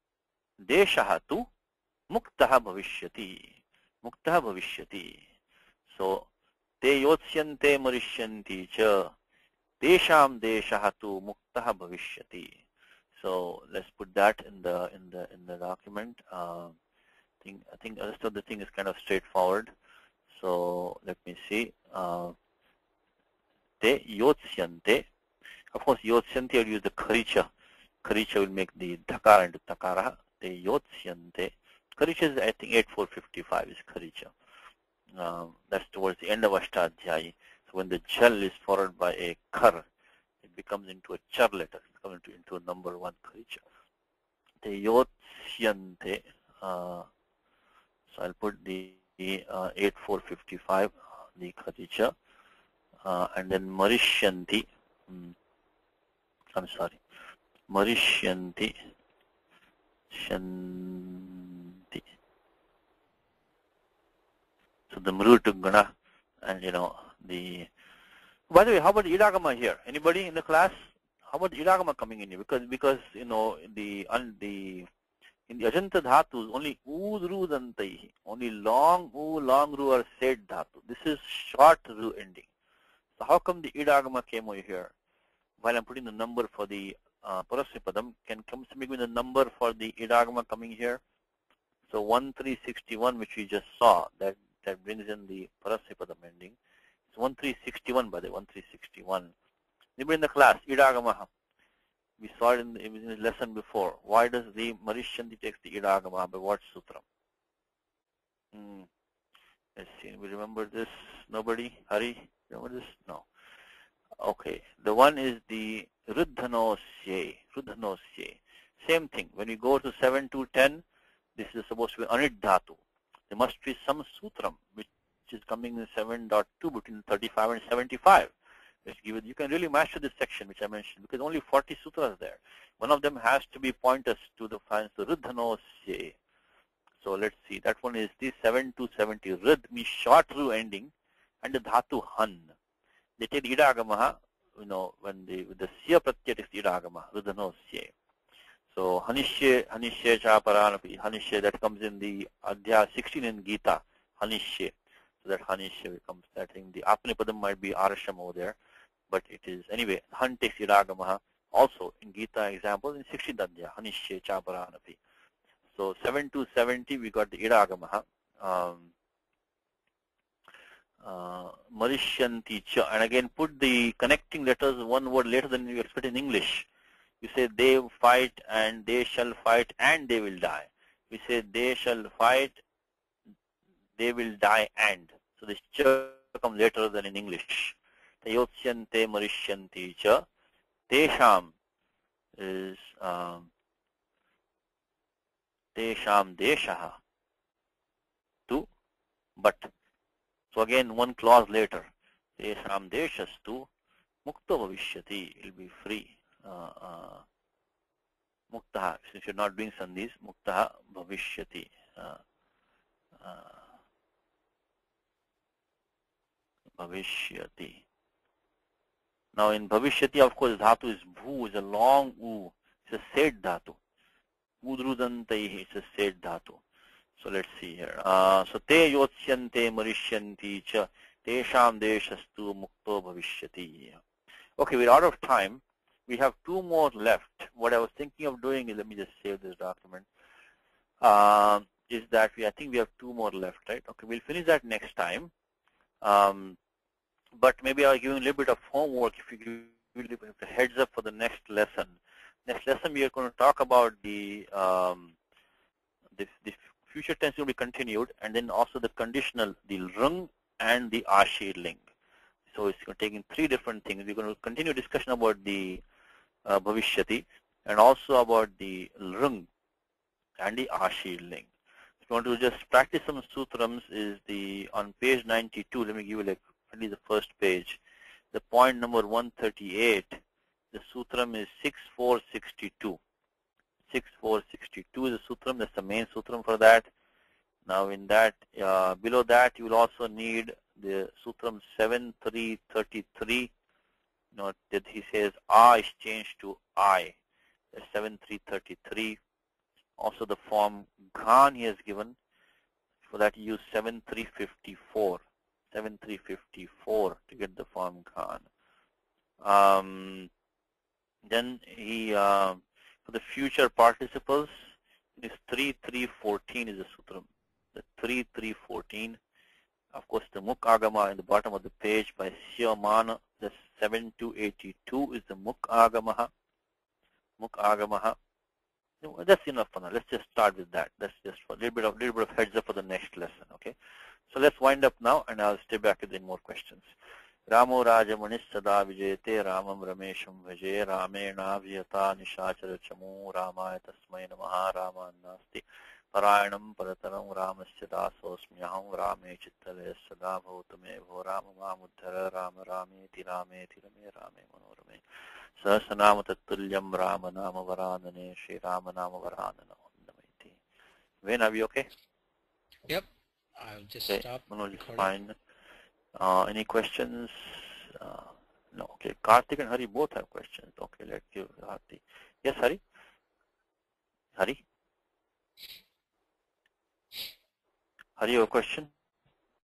deshaha tu muktaha bhavishyati. So te yotsyante marishyanti cha tesham deshaha tu muktaha bhavishyati. So let's put that in the document. I think the rest of the thing is kind of straightforward. So let me see. Te yotsyante. Of course, yotsyante, I'll use the kharicha. Kharicha will make the dhakara into takara. Te yotsyante. Kharicha is, I think, 8455 is kharicha. That's towards the end of Ashtadhyayi. So when the jal is followed by a khar, it becomes into a char letter. It becomes into a number one kharicha. Te yotsyante. So I'll put the 8455, the kharicha, and then marishyanti. I'm sorry. Marishyanti. Shanti. So the mrutugana, and by the way, how about the idagama here? Anybody in the class? How about the idagama coming in here? Because in the Ajanta dhatus, only udru dantai, only long ru are said dhatu. This is short ru ending. So how come the idagama came over here? While I'm putting the number for the Parasnipadam, can somebody give me the number for the idagama coming here? So 1361, which we just saw, that brings in the Parasnipadam ending. It's 1361, by the way, 1361. Anybody in the class, idagama? We saw it in the lesson before. Why does the Marishyanti takes the idagama? By what sutram? Let's see. We remember this? Nobody? Hari? Remember this? No. Okay. The one is the Ruddhanosye. Ruddhanosye. Same thing. When we go to 7 to 10, this is supposed to be Anit Dhatu. There must be some sutram which is coming in 7.2 between 35 and 75. You can really master this section which I mentioned because only 40 sutras there. One of them has to be pointers to the finds the Ruddhanosye. So let's see. That one is the 7 to 70. Rud means short ru ending and the dhatu han. They take idagamaha, when with the siya pratyay takes idagama, Ruddhanosye. So Hanishye, Hanishye Chaparanapi, Hanishye, that comes in the Adhyaya 16 in Gita, Hanishye. So that Hanishye becomes that thing. The Apnipadam might be Arasham over there, but it is, anyway, Han takes Iragamaha. Also in Gita example, in 16th Adhyaya, Hanishye Chaparanapi. So 7 to 70, we got the Iragamaha. Marishyanti cha, and again put the connecting letters one word later than you expect in English. You say they fight and they shall fight and they will die. We say they shall fight, they will die and. So this cha comes later than in English. Tayotsyante marishyanti cha. Tesham is Tesham deshaha. Tu, but. So again one clause later. Tesham deshastu mukta bhavishyati. It will be free. Muktaha, since you're not doing sandhis, muktaha bhavishyati. Bhavishyati. Now in bhavishyati, of course, dhatu is bhu, is a long u. It's a sed dhatu. Udrudantaihi, it's a sed dhatu. So let's see here. So te yotsyante marishyanti cha tesham deshastu mukto bhavishyati. Okay, we're out of time. We have two more left. What I was thinking of doing is, let me just save this document, is that I think we have two more left, right? Okay, we'll finish that next time. But maybe I'll give you a little bit of homework if you give a little bit of a heads up for the next lesson. Next lesson we are going to talk about the future tense will be continued, and then also the conditional, the rung and the ashir-ling. So it's going to take in three different things. We're going to continue discussion about the bhavishyati and also about the rung and the ashir-ling. If you want to just practice some sutrams, is the on page 92. Let me give you like at least the first page. The point number 138. The sutram is 6462. 6462 is the sutram. That's the main sutram for that. Now in that, below that, you will also need the sutram 7333. Note that he says A is changed to I. That's 7333. Also the form Ghan he has given. For that you use 7354. 7354 to get the form Ghan. Then he for the future participles, is 3314 is the sutram. The 3314. Of course, the Muk Agama in the bottom of the page by Siyamana, the 7282 is the Muk Agamaha. Muk Agamaha. That's enough for now. Let's just start with that. That's just for a little bit of heads up for the next lesson. Okay. So let's wind up now, and I'll stay back with any more questions. Ramo Rajamanis Sada Vijayate Ramam Ramesham Vijay Ramena Vyata Nishachara Chamu Ramaya Tasmai Namaha Rama Nasti Parayanam Parataram Ramasya Dasosmyaham Rame Chittale Sada Bhautame Bho Rama Mamuddhara Rama Rame Tirame Tirame Rame Manorame Sahasanama Tattulyam Rama Nama Varanane Shri Rama Nama Varanana Vandamaiti. Wayne, are we okay? Yep. I'll just Okay. stop. Manoj is fine. Any questions? No. Okay. Karthik and Hari both have questions. Okay, let's give Hari. Yes, Hari? Hari? Hari, your question?